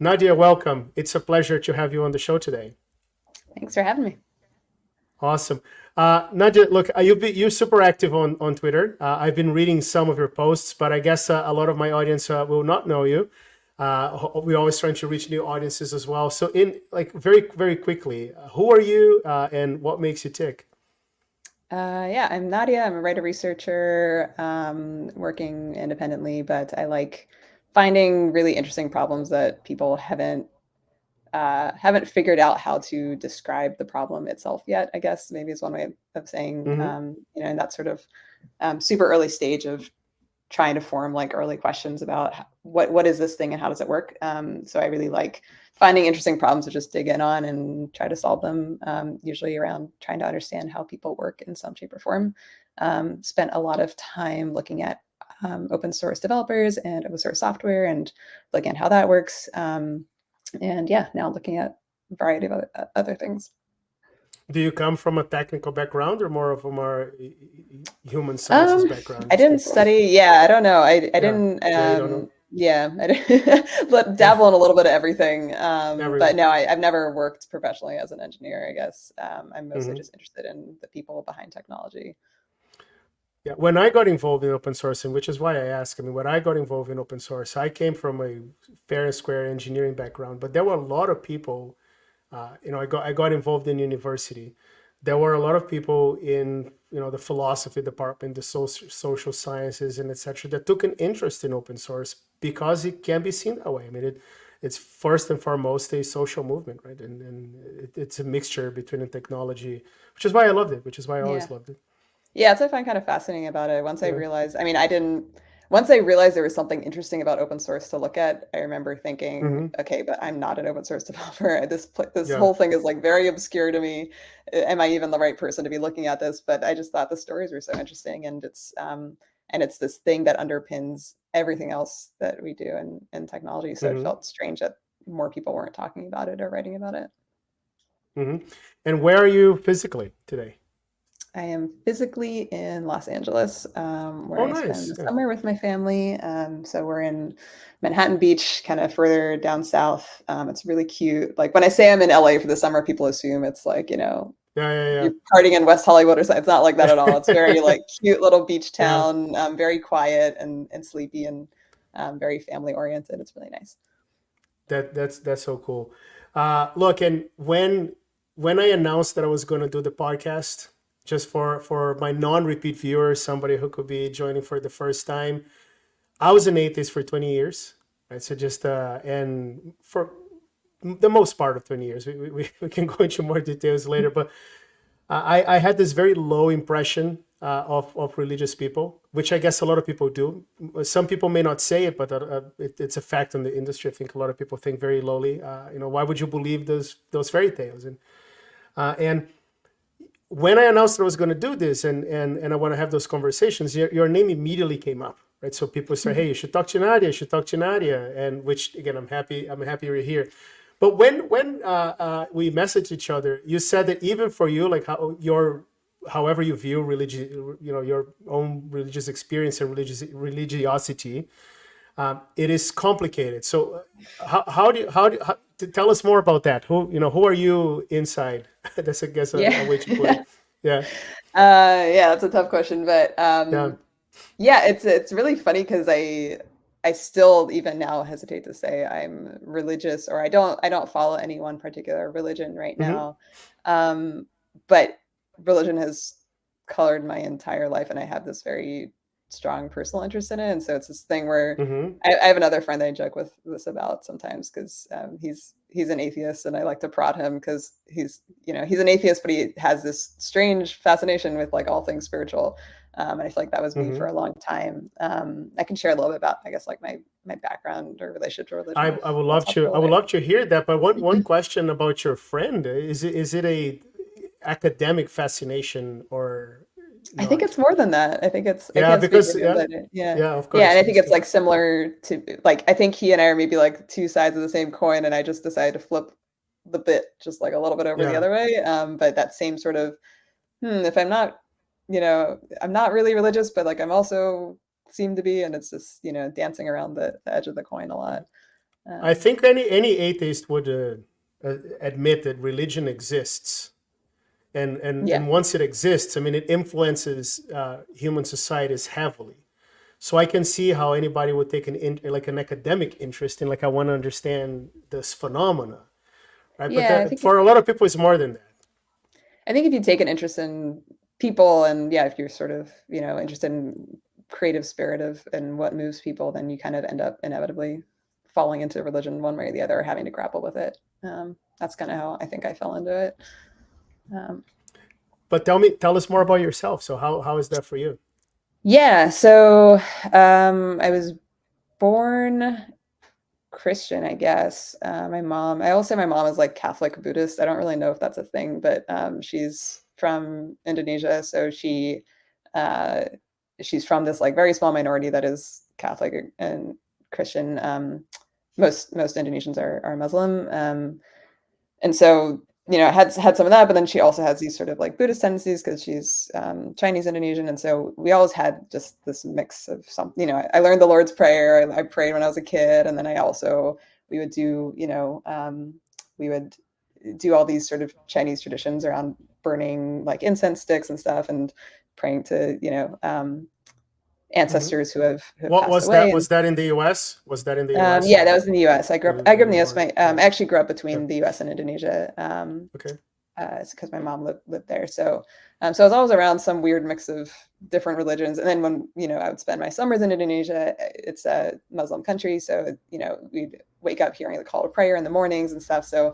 Nadia, welcome. It's a pleasure to have you on the show today. Thanks for having me. Awesome. Nadia, look, you're super active on Twitter. I've been reading some of your posts, but I guess a lot of my audience will not know you. We're always trying to reach new audiences as well. So, in like very, very quickly, who are you and what makes you tick? Yeah, I'm Nadia. I'm a writer researcher working independently, but I like finding really interesting problems that people haven't figured out how to describe the problem itself yet. I guess maybe is one way of saying, Hmm. in that sort of super early stage of trying to form like early questions about what is this thing and how does it work. So I really like finding interesting problems to just dig in on and try to solve them. Usually around trying to understand how people work in some shape or form. Spent a lot of time looking at open source developers and open source software and looking at how that works. And yeah, now looking at a variety of other things. Do you come from a technical background or more of a more human sciences background? I didn't study. Yeah, I don't know. I Yeah, didn't. yeah, you don't know Yeah, I didn't, but dabble in a little bit of everything. But everything. no, I've never worked professionally as an engineer. I guess I'm mostly Hmm. just interested in the people behind technology. Yeah, when I got involved in open source, and which is why I ask, I mean, when I got involved in open source, I came from a fair and square engineering background, but there were a lot of people, I got involved in university. There were a lot of people in, the philosophy department, the social sciences, and etc., that took an interest in open source because it can be seen that way. I mean, it's first and foremost a social movement, right? And it's a mixture between the technology, which is why I loved it, which is why I Yeah. always loved it. Yeah, that's what I find kind of fascinating about it. Once I Yeah. realized, I mean, I didn't, once I realized there was something interesting about open source to look at, I remember thinking, Hmm. okay, but I'm not an open source developer. This Yeah. whole thing is like very obscure to me. Am I even the right person to be looking at this? But I just thought the stories were so interesting, and it's this thing that underpins everything else that we do in technology. So it Hmm. felt strange that more people weren't talking about it or writing about it. Hmm. And where are you physically today? I am physically in Los Angeles, where Oh, I spend nice. the Yeah. summer with my family. So we're in Manhattan Beach, kind of further down south. It's really cute. Like when I say I'm in LA for the summer, people assume it's like, Yeah. you're partying in West Hollywood or something. It's not like that at all. It's very Yeah. like cute little beach Yeah. town, very quiet and sleepy and very family oriented. It's really nice. That's so cool. Look, and when I announced that I was going to do the podcast, just for my non-repeat viewers, somebody who could be joining for the first time, I was an atheist for 20 years. Right. So just and for the most part of 20 years, we can go into more details later, but I had this very low impression of religious people, which I guess a lot of people do. Some people may not say it, but it's a fact in the industry. I think a lot of people think very lowly. Why would you believe those fairy tales? And when I announced that I was going to do this and I want to have those conversations, your name immediately came up, right? So people say, "Hey, you should talk to Nadia. You should talk to Nadia." And which again, I'm happy you're here. But when we messaged each other, you said that even for you, like however you view religion, your own religious experience and religiosity, it is complicated. So tell us more about that? Who are you inside? That's, I guess, a way to put it. Yeah. Yeah, Yeah, that's a tough question, but yeah. yeah, it's really funny because I still even now hesitate to say I'm religious or I don't follow any one particular religion right Hmm. now. Um, but religion has colored my entire life, and I have this very strong personal interest in it. And so it's this thing where Hmm. I have another friend that I joke with this about sometimes because he's an atheist, and I like to prod him because he's an atheist, but he has this strange fascination with like all things spiritual. And I feel like that was me for Hmm. a long time. I can share a little bit about, I guess, like my background or relationship to I, religion I if would love that's to. I helpful. would love to hear that. But one Mhm. question about your friend: is it a academic fascination or I think not? it's more than that. I Yeah, can't speak for because him, yeah, but yeah, yeah, of yeah, and course, I think it's understood. like similar to like I think he and I are maybe like two sides of the same coin, and I just decided to flip the bit just like a little bit over the Yeah. other way. But that same sort of if I'm not really religious, but like I'm also seem to be, and it's just dancing around the edge of the coin a lot. I think any atheist would admit that religion exists, Yeah. and once it exists, I mean, it influences human societies heavily. So I can see how anybody would take like an academic interest in, like, I want to understand this phenomena, right? But Yeah, that for a lot of people, it's more than that. I think if you take an interest in people and yeah, if you're sort of, interested in creative spirit of and what moves people, then you kind of end up inevitably falling into religion one way or the other, or having to grapple with it. That's kind of how I think I fell into it. Um, But tell us more about yourself. So how is that for you? yeah, so I was born Christian, I guess. I will say my mom is like Catholic Buddhist. I don't really know if that's a thing, but she's from Indonesia, so uh, she's from this like very small minority that is Catholic and Christian. Most Indonesians are Muslim, and so had some of that, but then she also has these sort of like Buddhist tendencies because she's Chinese Indonesian, and so we always had just this mix of some. I learned the Lord's Prayer. I prayed when I was a kid, and then we would do we would do all these sort of Chinese traditions around burning like incense sticks and stuff, and praying to Hmm. ancestors who have What passed was that? away. Was that in the U.S.? Was that in the U.S. Yeah, or that was in the U.S. I grew up in the U.S. born? I Yeah. actually grew up Yeah. between the U.S. and Indonesia. Okay. It's because my mom lived there. So I was always around some weird mix of different religions. And then when I would spend my summers in Indonesia, it's a Muslim country, so we'd wake up hearing the call to prayer in the mornings and stuff. So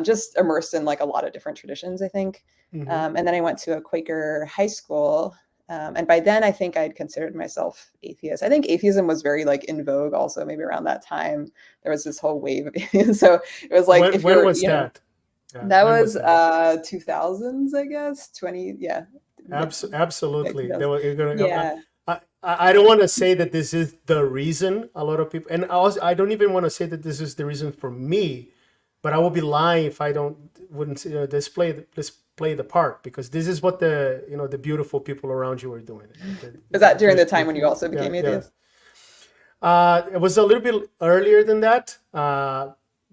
just immersed in like a lot of different traditions, I think. Hmm. And then I went to a Quaker high school. And by then, I think I'd considered myself atheist. I think atheism was very like in vogue, also maybe around that time. There was this whole wave of atheism. So it was like if When you're, was that? that When was was that? 2000s, I guess. 20, yeah, like Absolutely. 2000. Yeah. I don't want to say that this is the reason a lot of people, and I don't even want to say that this is the reason for me, but I will be lying if I wouldn't display the part, because this is what the beautiful people around you are doing. Was that during the There's, time when you also yeah, became yeah. atheist? It was a little bit earlier than that.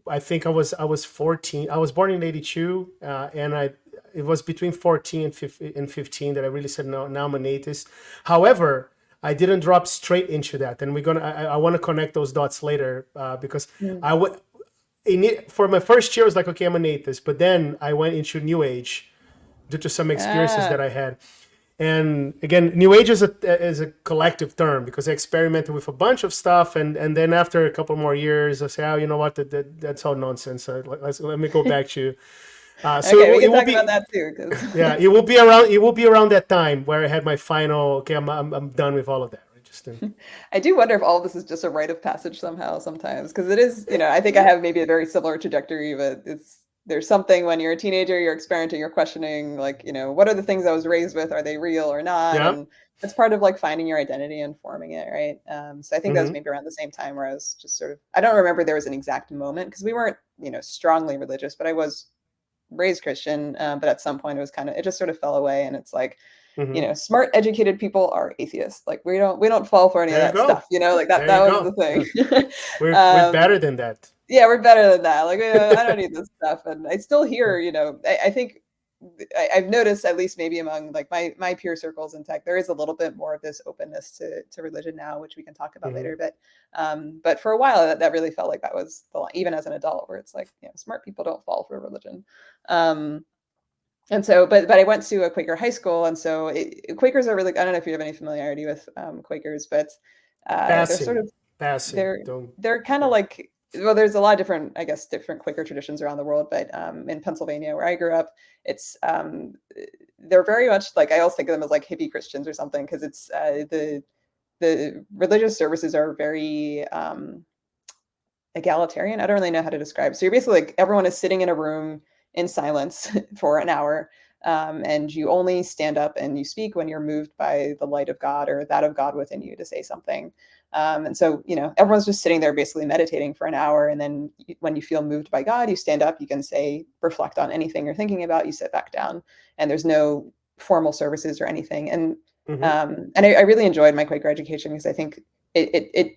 I think I was 14. I was born in 82, and it was between 14 and 15 that I really said, no, now I'm an atheist. However, I didn't drop straight into that, and I want to connect those dots later, because Mm. I would for my first year I was like, okay, I'm an atheist, but then I went into New Age due to some experiences Ah, that I had. And again, New Age is a collective term, because I experimented with a bunch of stuff, and then after a couple more years, I say, oh, you know what, that's all nonsense. Let me go back to. So okay, we it can will talk about be, that too, because yeah, it will be around that time where I had my final. Okay, I'm done with all of that. Right? I do wonder if all of this is just a rite of passage somehow sometimes, because it is, I think I have maybe a very similar trajectory, but there's something when you're a teenager, you're experimenting, you're questioning, like, what are the things I was raised with? Are they real or not? Yeah. And it's part of like finding your identity and forming it, right? So I think that was Mm-hmm. maybe around the same time where I was just sort of, I don't remember there was an exact moment because we weren't, strongly religious, but I was raised Christian. But at some point it just sort of fell away. And it's like, Mm-hmm. smart, educated people are atheists. Like we don't fall for any of There you that go. stuff, like that There you was the go. thing. We're um, better than that. yeah, we're better than that. Like, I don't need this stuff. And I still hear, I think I've noticed, at least maybe among like my peer circles in tech, there is a little bit more of this openness to religion now, which we can talk about Mm-hmm. later. But for a while, that really felt like that was the line, even as an adult, where it's like, smart people don't fall for religion. And so, but I went to a Quaker high school, and so Quakers are really. I don't know if you have any familiarity with Quakers, but they're sort Passing, of passing. they're Don't. they're kind of Yeah. like, well, there's a lot of different, I guess, different Quaker traditions around the world, but in Pennsylvania, where I grew up, it's they're very much like, I always think of them as like hippie Christians or something, because it's the religious services are very egalitarian. I don't really know how to describe. So you're basically like everyone is sitting in a room in silence for an hour. And you only stand up and you speak when you're moved by the light of God or that of God within you to say something. And so, everyone's just sitting there basically meditating for an hour. And then when you feel moved by God, you stand up, you can say, reflect on anything you're thinking about, you sit back down, and there's no formal services or anything. Mm-hmm. And I really enjoyed my Quaker education because I think it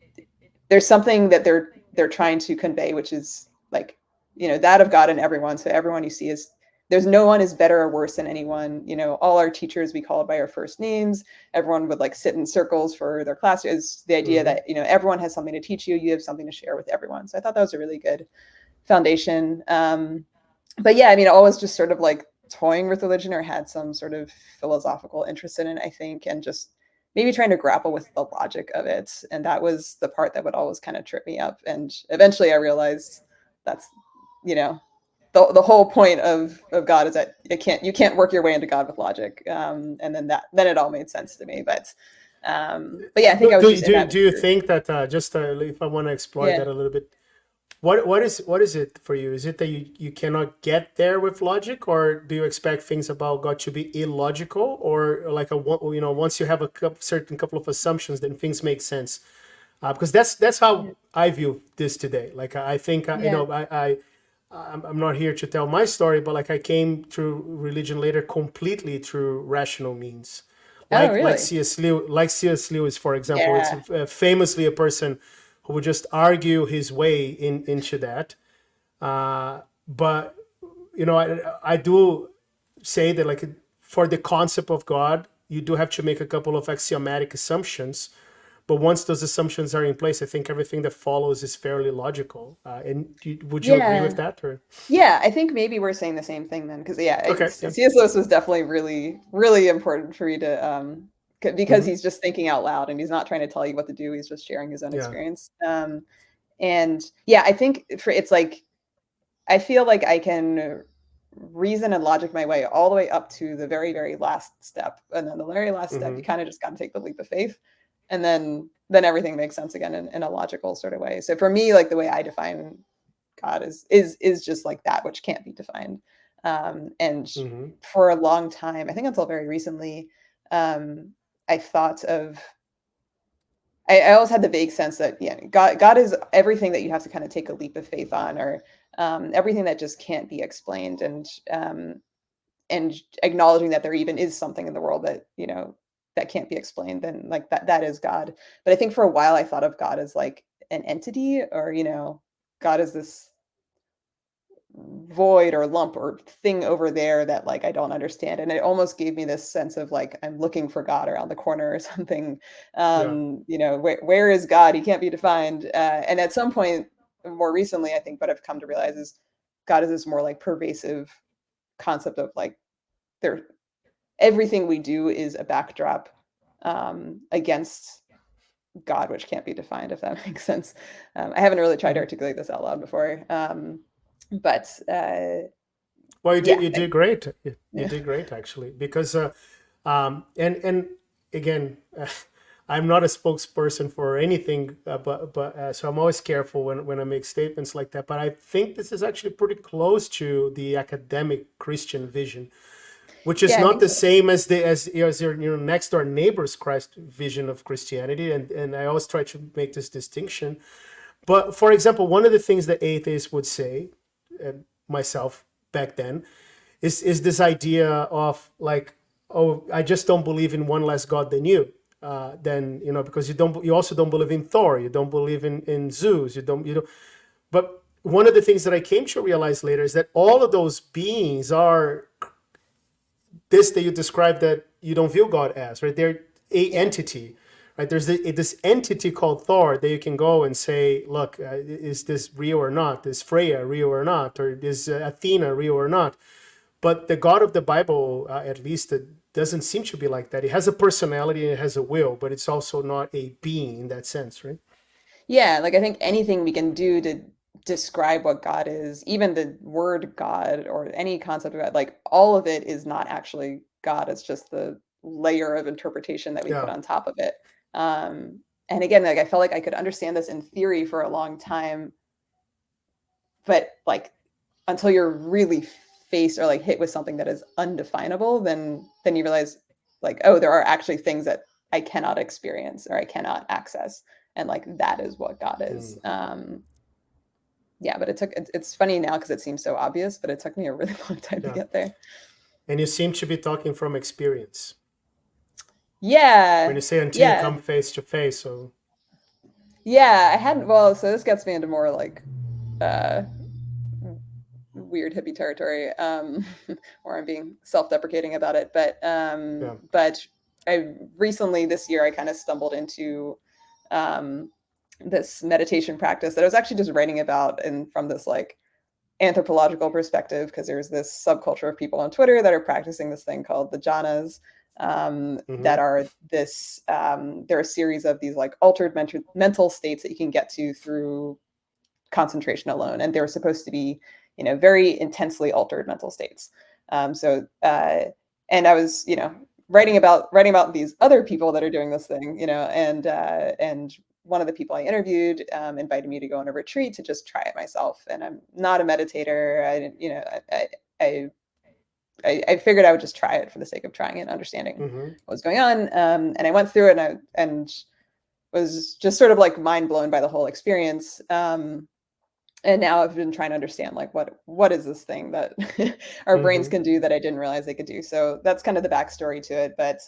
there's something that they're they're trying to convey, which is like, that of God in everyone. So everyone you see is, there's no one is better or worse than anyone. All our teachers, we called by our first names. Everyone would like sit in circles for their class. Is the idea that, everyone has something to teach you. You have something to share with everyone. So I thought that was a really good foundation. But yeah, I mean, always just sort of like toying with religion, or had some sort of philosophical interest in it, I think, and just maybe trying to grapple with the logic of it. And that was the part that would always kind of trip me up. And eventually I realized that's, the whole point of God is that you can't work your way into God with logic. And then it all made sense to me. But yeah, I think I was just in that. Do you think that just if I want to explore Yeah. that a little bit, what is it for you? Is it that you cannot get there with logic, or do you expect things about God to be illogical, or like once you have a certain couple of assumptions, then things make sense? Because that's how I view this today. Like I think I'm not here to tell my story, but like I came to religion later completely through rational means. Oh, Like really? C.S. Lewis, for example, it's Yeah. famously a person who would just argue his way into that. But I do say that like for the concept of God, you do have to make a couple of axiomatic assumptions. But once those assumptions are in place, I think everything that follows is fairly logical. Would you agree with Yeah. that? Or Yeah, I think maybe we're saying the same thing then, because okay, yeah. C.S. Lewis was definitely really, really important for me to because Hmm. he's just thinking out loud and he's not trying to tell you what to do. He's just sharing his own Yeah. experience. And yeah, I think it's like I feel like I can reason and logic my way all the way up to the very, very last step, and then the very last step, Hmm. you kind of just got to take the leap of faith, and then everything makes sense again in a logical sort of way. So for me, like the way I define God is just like that which can't be defined. And Hmm. for a long time, I think until very recently, I thought of I always had the vague sense that God is everything that you have to kind of take a leap of faith on, or everything that just can't be explained, and acknowledging that there even is something in the world that that can't be explained, then like that is God. But I think for a while I thought of God as like an entity, or God is this void or lump or thing over there that like I don't understand, and it almost gave me this sense of like I'm looking for God around the corner or something. Yeah. Where is God? He can't be defined. And at some point more recently, I think what I've come to realize is God is this more like pervasive concept of like there everything we do is a backdrop against God, which can't be defined, if that makes sense. I haven't really tried to Hmm. articulate this out loud before. But Well, yeah, you did great. You yeah, did great actually, because and again, I'm not a spokesperson for anything, but so I'm always careful when I make statements like that. But I think this is actually pretty close to the academic Christian vision, which is yeah, I not think the so. same as your next door neighbor's Christ vision of Christianity. And I always try to make this distinction. But for example, one of the things that atheists would say, myself back then, is this idea of like, oh, I just don't believe in one less God than you. Then because you also don't believe in Thor, you don't believe in Zeus, you don't. But one of the things that I came to realize later is that all of those beings are this that you described that you don't view God as, right? They're a Yeah, entity, right? There's this entity called Thor that you can go and say, look, is this real or not? Is Freya real or not? Or is Athena real or not? But the God of the Bible, at least, it doesn't seem to be like that. It has a personality and it has a will, but it's also not a being in that sense, right? yeah. Like I think anything we can do to describe what God is, even the word God or any concept of God, like all of it is not actually God. It's just the layer of interpretation that we put Yeah. on top of it. And again, like I felt like I could understand this in theory for a long time, but like until you're really faced or like hit with something that is undefinable, then you realize like, oh, there are actually things that I cannot experience or I cannot access, and like that is what God is. Mm. Yeah, but it's funny now because it seems so obvious, but it took me a really long time to Yeah. get there. And you seem to be talking from experience when Yeah, you say until you yeah. come face to face. So Yeah, I hadn't. Well, so this gets me into more like uh, weird hippie territory, or I'm being self-deprecating about it. Yeah. But I recently this year I kind of stumbled into um, this meditation practice that I was actually just writing about, and from this like anthropological perspective, because there's this subculture of people on Twitter that are practicing this thing called the Jhanas, that Mm-hmm. are this. They're a series of these like altered mental states that you can get to through concentration alone, and they're supposed to be, very intensely altered mental states. And I was, writing about these other people that are doing this thing, and one of the people I interviewed invited me to go on a retreat to just try it myself. And I'm not a meditator. I didn't, I, I figured I would just try it for the sake of trying it and understanding Mm-hmm. what was going on. And I went through it, and was just sort of like mind blown by the whole experience. And now I've been trying to understand like what is this thing that our brains Mm-hmm. can do that I didn't realize they could do. So that's kind of the backstory to it. But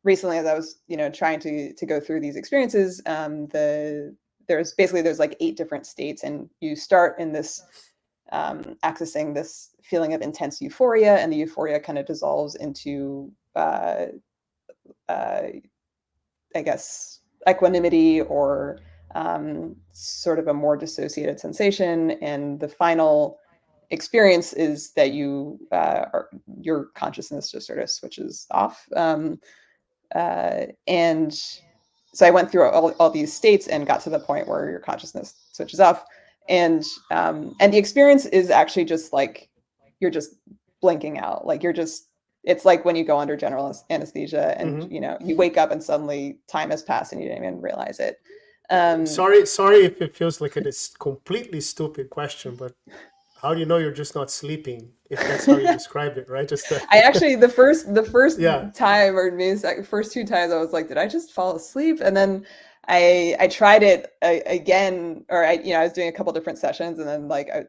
recently, as I was trying to go through these experiences, there's like 8 different states, and you start in this accessing this feeling of intense euphoria, and the euphoria kind of dissolves into uh, I guess, equanimity, or sort of a more dissociated sensation. And the final experience is that your consciousness just sort of switches off. And so I went through all these states and got to the point where your consciousness switches off. And the experience is actually just like you're just blinking out. Like it's like when you go under general anesthesia, and Mm-hmm. you wake up and suddenly time has passed and you didn't even realize it. Um, Sorry if it feels like it is completely stupid question, but how do you know you're just not sleeping if that's how you describe it, right? Just I actually the first yeah. time, or maybe the first 2 times, I was like, did I just fall asleep? And then I tried it again, or I was doing a couple different sessions, and then and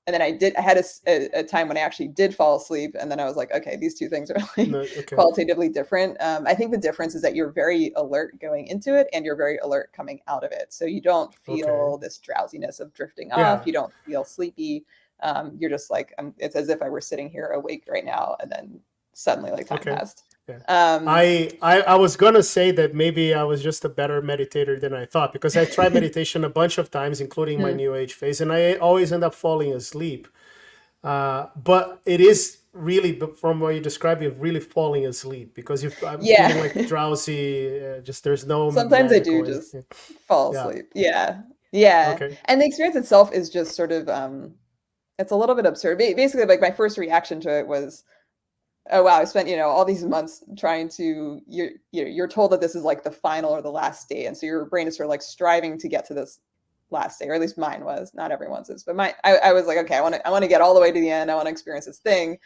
then I had a time when I actually did fall asleep, and then I was like, okay, these two things are like No, okay. qualitatively different. I think the difference is that you're very alert going into it, and you're very alert coming out of it. So you don't Okay. feel this drowsiness of drifting off. Yeah. You don't feel sleepy. You're just like, it's as if I were sitting here awake right now, and then suddenly like time Okay. passed. Yeah. Um, I was gonna say that maybe I was just a better meditator than I thought, because I tried meditation a bunch of times, including my mm, new age phase, and I always end up falling asleep. But it is really, from what you describe, you're really falling asleep because I'm yeah. feeling like drowsy. Just there's no Sometimes I magical do anything. just fall Yeah. asleep. Yeah. Yeah. Okay. And the experience itself is just sort of it's a little bit absurd. Basically, like my first reaction to it was, oh wow, I spent, all these months trying to you're told that this is like the final or the last day. And so your brain is sort of like striving to get to this last day, or at least mine was. Not everyone's is, but I was like, okay, I want to get all the way to the end. I want to experience this thing.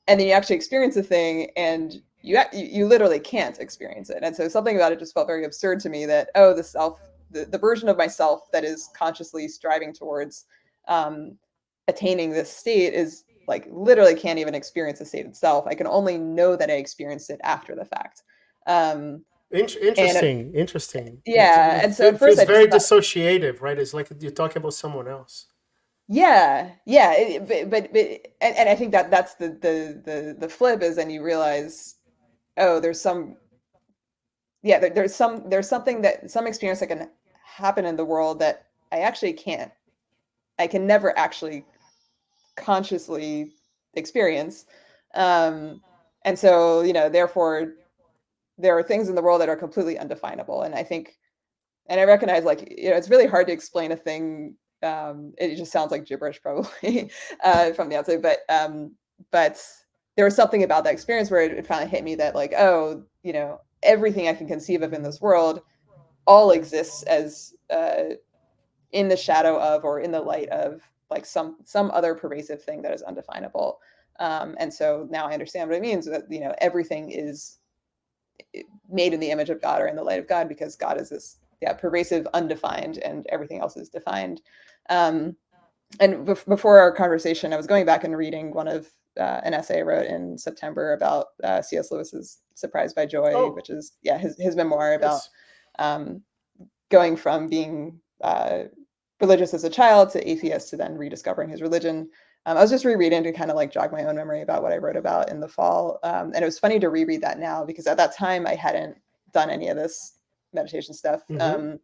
And then you actually experience the thing, and you literally can't experience it. And so something about it just felt very absurd to me, that the version of myself that is consciously striving towards um, attaining this state is like literally can't even experience the state itself. I can only know that I experienced it after the fact. Um, and Interesting. yeah, and so at It first feels I just very thought, dissociative, right? It's like you're talking about someone else. yeah, and I think that that's the flip is, then you realize, oh, there's something, that some experience that can happen in the world that I can never actually consciously experience. um and so, therefore there are things in the world that are completely undefinable. And I think, and I recognize, like, it's really hard to explain a thing. It just sounds like gibberish probably from the outside, but there was something about that experience where it finally hit me that, like, oh, everything I can conceive of in this world all exists as in the shadow of, or in the light of, like some other pervasive thing that is undefinable. And so now I understand what it means, that everything is made in the image of God, or in the light of God, because God is this, yeah, pervasive undefined, and everything else is defined. um, and before our conversation, I was going back and reading one of an essay I wrote in September about C.S. Lewis's Surprised by Joy, Oh, which is, yeah, his memoir about yes. um, going from being religious as a child to atheist to then rediscovering his religion. I was just rereading to kind of like jog my own memory about what I wrote about in the fall. And it was funny to reread that now because at that time I hadn't done any of this meditation stuff. Mm-hmm.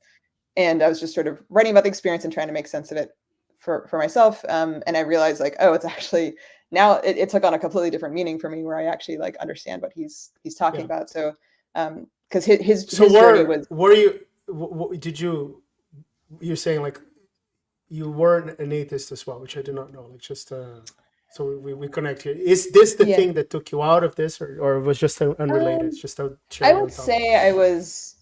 And I was just sort of writing about the experience and trying to make sense of it for myself. And I realized like, oh, it's actually now it took on a completely different meaning for me where I actually like understand what he's talking about. So because his journey was. Were you you're saying like you weren't an atheist as well, which I did not know. Like just so we connect here. Is this the thing that took you out of this, or it was just unrelated? It's just a I would say I was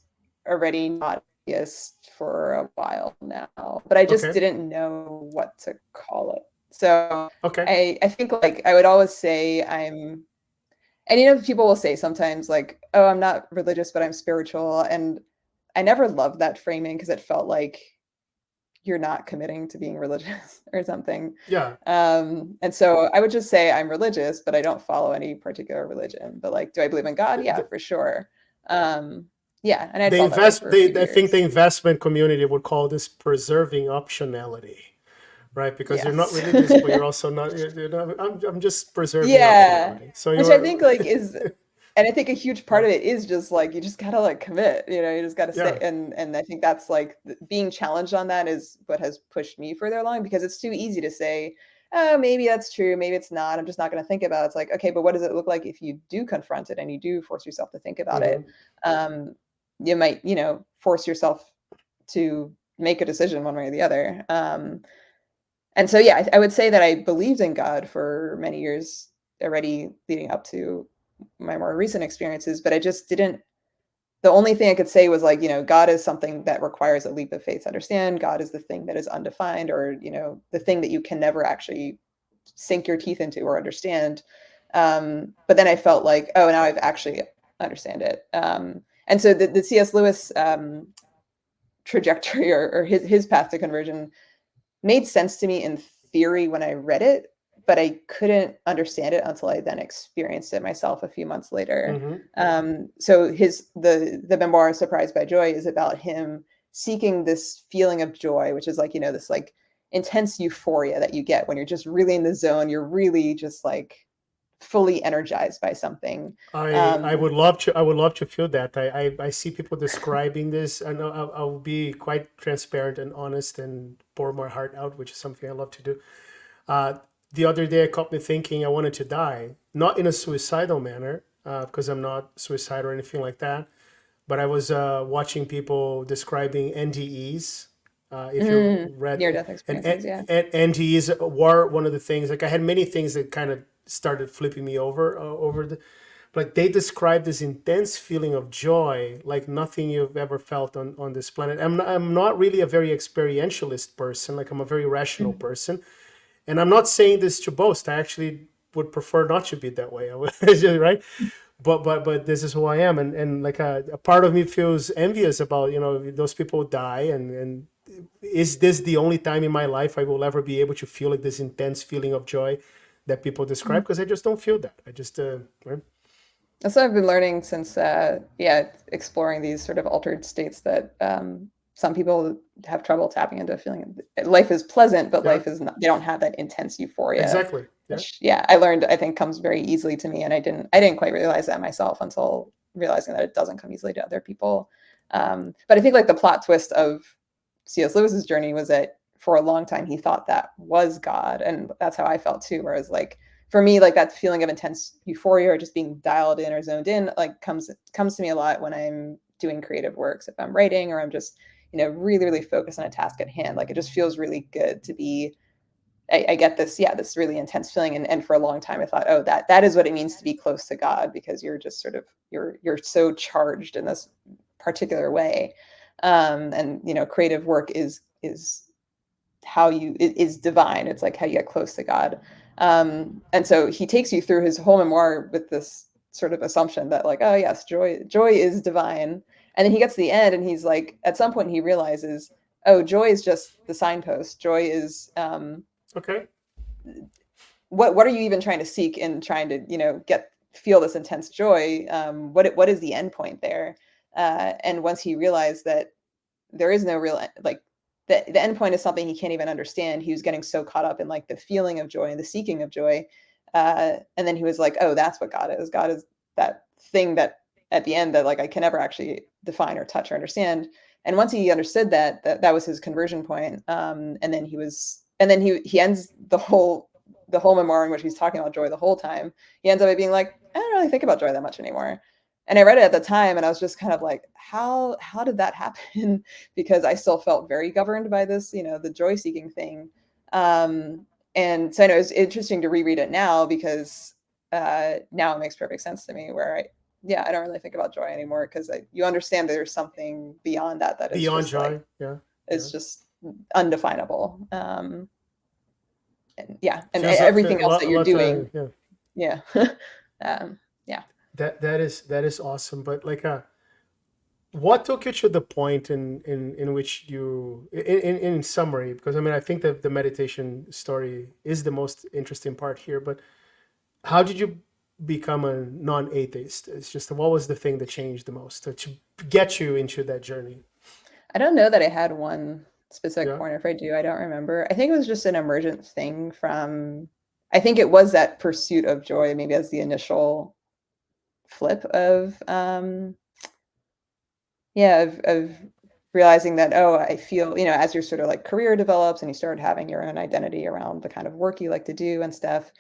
already not atheist for a while now, but I just didn't know what to call it. So I think like I would always say I'm, and you know, people will say sometimes like, oh, I'm not religious, but I'm spiritual. And I never loved that framing because it felt like you're not committing to being religious or something. Yeah. And so I would just say I'm religious, but I don't follow any particular religion. But like, do I believe in God? Yeah, for sure. Yeah, and I think the investment community would call this preserving optionality, right? Because you're not religious, but you're also not. I'm just preserving optionality. So which I think like is. And I think a huge part of it is just like, you just gotta like commit, you know, you just gotta say, and I think that's like being challenged on that is what has pushed me further along, because it's too easy to say, oh, maybe that's true, maybe it's not, I'm just not going to think about it. It's like, okay, but what does it look like if you do confront it and you do force yourself to think about it? You might, you know, force yourself to make a decision one way or the other. And so, yeah, I would say that I believed in God for many years already leading up to my more recent experiences, but I just didn't, the only thing I could say was like, you know, God is something that requires a leap of faith to understand. God is the thing that is undefined, or, you know, the thing that you can never actually sink your teeth into or understand. But then I felt like, oh, now I've actually understand it. And so the C.S. Lewis trajectory or his path to conversion made sense to me in theory when I read it, but I couldn't understand it until I then experienced it myself a few months later. So the memoir Surprised by Joy is about him seeking this feeling of joy, which is like, you know, this like intense euphoria that you get when you're just really in the zone. You're really just like fully energized by something. I would love to feel that. I see people describing this, and I'll be quite transparent and honest and pour my heart out, which is something I love to do. The other day, it caught me thinking I wanted to die, not in a suicidal manner, because I'm not suicidal or anything like that. But I was watching people describing NDEs. If you read near-death experiences, and NDEs were one of the things. Like I had many things that kind of started flipping me over. Like they describe this intense feeling of joy, like nothing you've ever felt on this planet. I'm not really a very experientialist person. Like I'm a very rational person. And I'm not saying this to boast. I actually would prefer not to be that way. Right? But this is who I am, and like a part of me feels envious about, you know, those people die, and is this the only time in my life I will ever be able to feel like this intense feeling of joy that people describe? Because I just don't feel that. I just right? That's what I've been learning since exploring these sort of altered states that some people have trouble tapping into, feeling life is pleasant, but life is not, they don't have that intense euphoria. Exactly. Which, I learned, I think, comes very easily to me, and I didn't quite realize that myself until realizing that it doesn't come easily to other people. But I think like the plot twist of C.S. Lewis's journey was that for a long time he thought that was God, and that's how I felt too. Whereas like for me, like that feeling of intense euphoria or just being dialed in or zoned in, like comes to me a lot when I'm doing creative works. If I'm writing or I'm just, you know, really, really focused on a task at hand, like it just feels really good to be. I get this, this really intense feeling, and for a long time I thought, oh, that is what it means to be close to God, because you're just sort of you're so charged in this particular way, and you know, creative work is how is divine. It's like how you get close to God, and so he takes you through his whole memoir with this sort of assumption that like, oh yes, joy is divine, and then he gets to the end and he's like, at some point he realizes, oh, joy is just the signpost. Joy is okay. What are you even trying to seek in trying to, you know, feel this intense joy? What is the end point there? And once he realized that there is no real, like, the end point is something he can't even understand. He was getting so caught up in like the feeling of joy and the seeking of joy. And then he was like, oh, that's what God is. God is that thing that at the end that like I can never actually define or touch or understand. And once he understood that, that was his conversion point. And then he ends the whole memoir in which he's talking about joy the whole time. He ends up being like, I don't really think about joy that much anymore. And I read it at the time and I was just kind of like, how did that happen? Because I still felt very governed by this, the joy seeking thing. And so I know it's interesting to reread it now because now it makes perfect sense to me where I don't really think about joy anymore because you understand there's something beyond that is Beyond just like, joy. Yeah. it's just undefinable. And and Feels everything a else lot, that you're doing. yeah. Yeah. Yeah. That is awesome. But like what took you to the point in which you in summary, because I mean I think that the meditation story is the most interesting part here, but how did you become a non-atheist? It's just what was the thing that changed the most to get you into that journey? I don't know that I had one specific Yeah. point. If I do, I don't remember. I think it was just an emergent thing from, I think it was that pursuit of joy, maybe as the initial flip of, of realizing that, oh, I feel, as your sort of like career develops and you start having your own identity around the kind of work you like to do and stuff,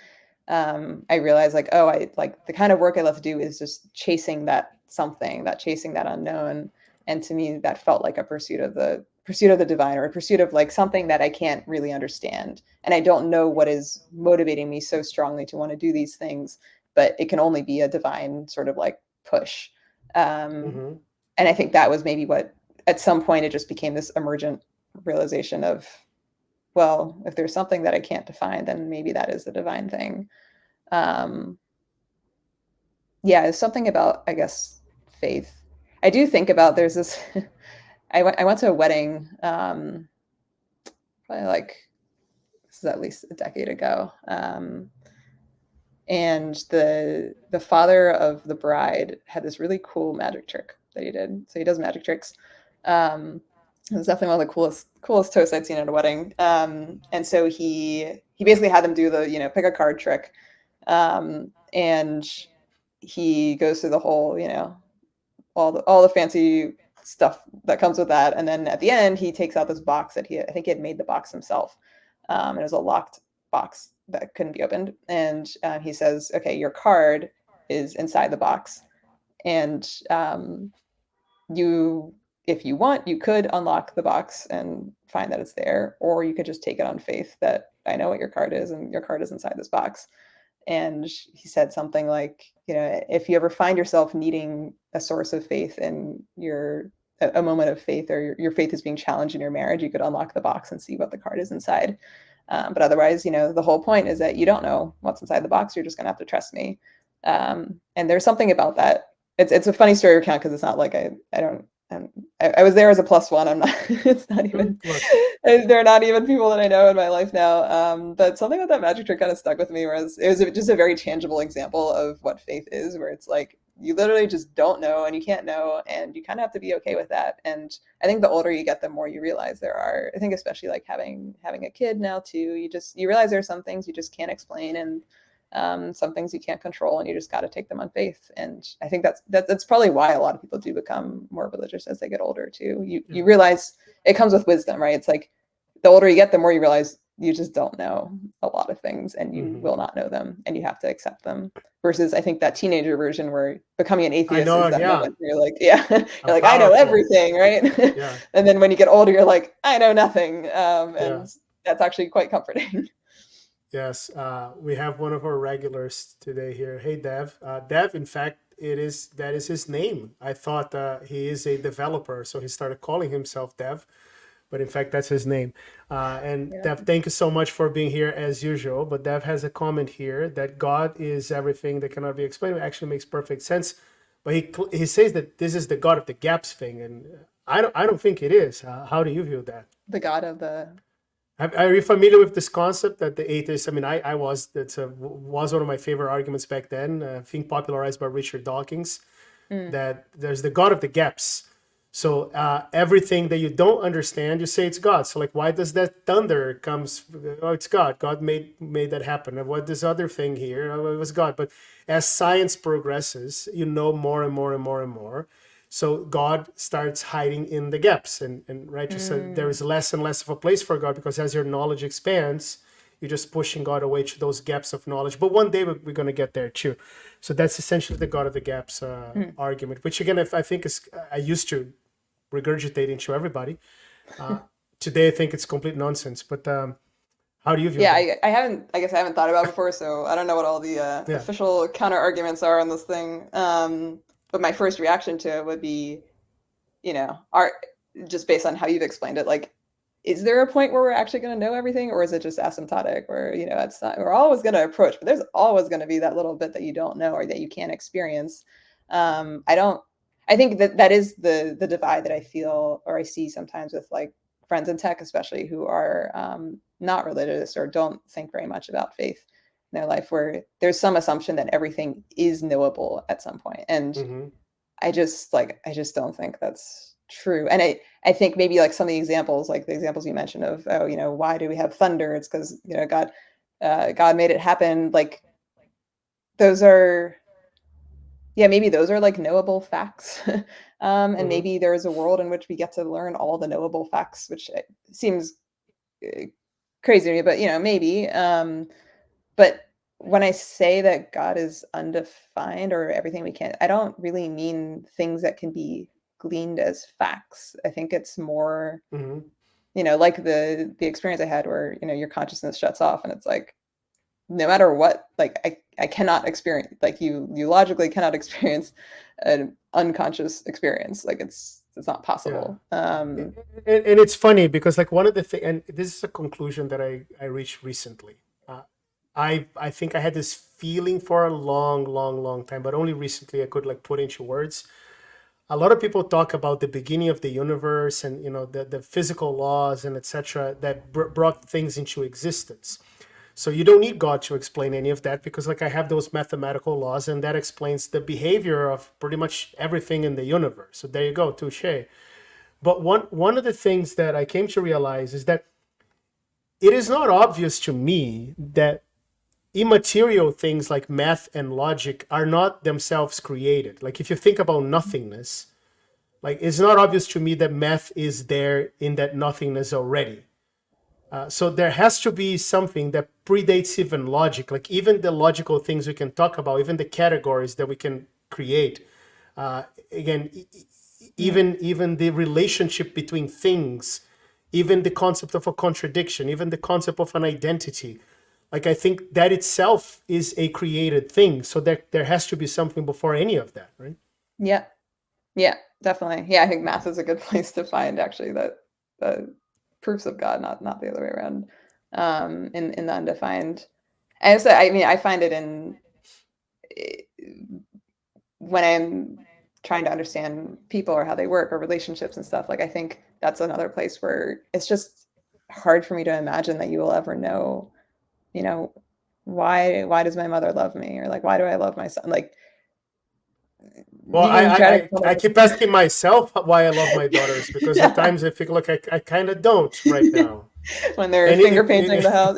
I realized like, oh, I like the kind of work I love to do is just chasing that something, that chasing that unknown. And to me, that felt like a pursuit of the divine, or a pursuit of like something that I can't really understand. And I don't know what is motivating me so strongly to want to do these things, but it can only be a divine sort of like push. Um, Mm-hmm. and I think that was maybe what, at some point, it just became this emergent realization of, well, if there's something that I can't define, then maybe that is the divine thing. Um, it's something about, I guess, faith. I do think about, there's this, I went to a wedding, probably like, this is at least a decade ago. And the father of the bride had this really cool magic trick that he did. So he does magic tricks. It was definitely one of the coolest toasts I'd seen at a wedding. And so he basically had them do the, pick a card trick. And he goes through the whole, all the fancy stuff that comes with that. And then at the end, he takes out this box that I think he had made the box himself. It was a locked box that couldn't be opened. And he says, okay, your card is inside the box. And if you want, you could unlock the box and find that it's there, or you could just take it on faith that I know what your card is and your card is inside this box. And he said something like, if you ever find yourself needing a source of faith in a moment of faith, or your faith is being challenged in your marriage, you could unlock the box and see what the card is inside. But otherwise, the whole point is that you don't know what's inside the box. You're just going to have to trust me. And there's something about that. It's a funny story to recount because it's not like I was there as a plus one. I'm not, it's not even, they're not even people that I know in my life now. But something about that magic trick kind of stuck with me, whereas it was just a very tangible example of what faith is, where it's like, you literally just don't know and you can't know, and you kind of have to be okay with that. And I think the older you get, the more you realize I think especially like having a kid now too, you realize there are some things you just can't explain, and some things you can't control, and you just got to take them on faith. And I think that's probably why a lot of people do become more religious as they get older too. You realize it comes with wisdom, right? It's like the older you get, the more you realize you just don't know a lot of things, and you will not know them, and you have to accept them. Versus, I think that teenager version where becoming an atheist is that moment where you're like, you're like, I know everything, right? Yeah. And then when you get older, you're like, I know nothing, and that's actually quite comforting. Yes, we have one of our regulars today here. Hey, Dev. Dev, in fact, that is his name. I thought he is a developer, so he started calling himself Dev, but in fact, that's his name. And Dev, thank you so much for being here as usual. But Dev has a comment here that God is everything that cannot be explained. It actually makes perfect sense. But he says that this is the God of the gaps thing, and I don't think it is. How do you view that? The God of the Are you familiar with this concept that the atheists? I mean, I was. Was one of my favorite arguments back then. I think popularized by Richard Dawkins, that there's the God of the gaps. So everything that you don't understand, you say it's God. So like, why does that thunder comes? Oh, it's God. God made that happen. And what this other thing here? Oh, it was God. But as science progresses, you know more and more and more and more. So God starts hiding in the gaps, and right, just there is less and less of a place for God, because as your knowledge expands, you're just pushing God away to those gaps of knowledge. But one day we're going to get there too. So that's essentially the God of the gaps argument, which again, if I think is I used to regurgitating to everybody. Uh, Today, I think it's complete nonsense. But how do you view Yeah, that? I haven't. I guess I haven't thought about it before, so I don't know what all the Yeah. official counter arguments are on this thing. But my first reaction to it would be, are just based on how you've explained it. Like, is there a point where we're actually going to know everything, or is it just asymptotic? Or it's not. We're always going to approach, but there's always going to be that little bit that you don't know or that you can't experience. I don't. I think that is the divide that I feel or I see sometimes with like friends in tech, especially who are not religious or don't think very much about faith in their life, where there's some assumption that everything is knowable at some point. And Mm-hmm. I just don't think that's true. And I think maybe like some of the examples, like the examples you mentioned of, oh, why do we have thunder? It's because, God made it happen. Like those are, yeah, maybe those are like knowable facts. And Mm-hmm. maybe there is a world in which we get to learn all the knowable facts, which seems uh, crazy to me, but maybe. But when I say that God is undefined or everything we can, I don't really mean things that can be gleaned as facts. I think it's more, Mm-hmm. like the experience I had where, your consciousness shuts off and it's like, no matter what, like I cannot experience, like you logically cannot experience an unconscious experience. Like it's not Yeah. possible. And it's funny because like one of the things, and this is a conclusion that I reached recently. Uh, I think I had this feeling for a long, long, long time, but only recently I could like put into words. A lot of people talk about the beginning of the universe and the physical laws and etc. that brought things into existence. So you don't need God to explain any of that, because like I have those mathematical laws and that explains the behavior of pretty much everything in the universe. So there you go, touche. But one of the things that I came to realize is that it is not obvious to me that immaterial things like math and logic are not themselves created. Like if you think about nothingness, like it's not obvious to me that math is there in that nothingness already. So there has to be something that predates even logic, like even the logical things we can talk about, even the categories that we can create. Again, even the relationship between things, even the concept of a contradiction, even the concept of an identity. Like I think that itself is a created thing. So there has to be something before any of that, right? Yeah. Yeah, definitely. Yeah, I think math is a good place to find actually that the proofs of God, not the other way around. In the undefined. And so I mean, I find it in eh, when I'm trying to understand people or how they work or relationships and stuff. Like I think that's another place where it's just hard for me to imagine that you will ever know, you know, why does my mother love me, or like why do I love my son? Like Well, you can try to come up I with keep asking myself why I love my daughters, because at times I feel like I kind of don't right now. when they're And finger painting the house.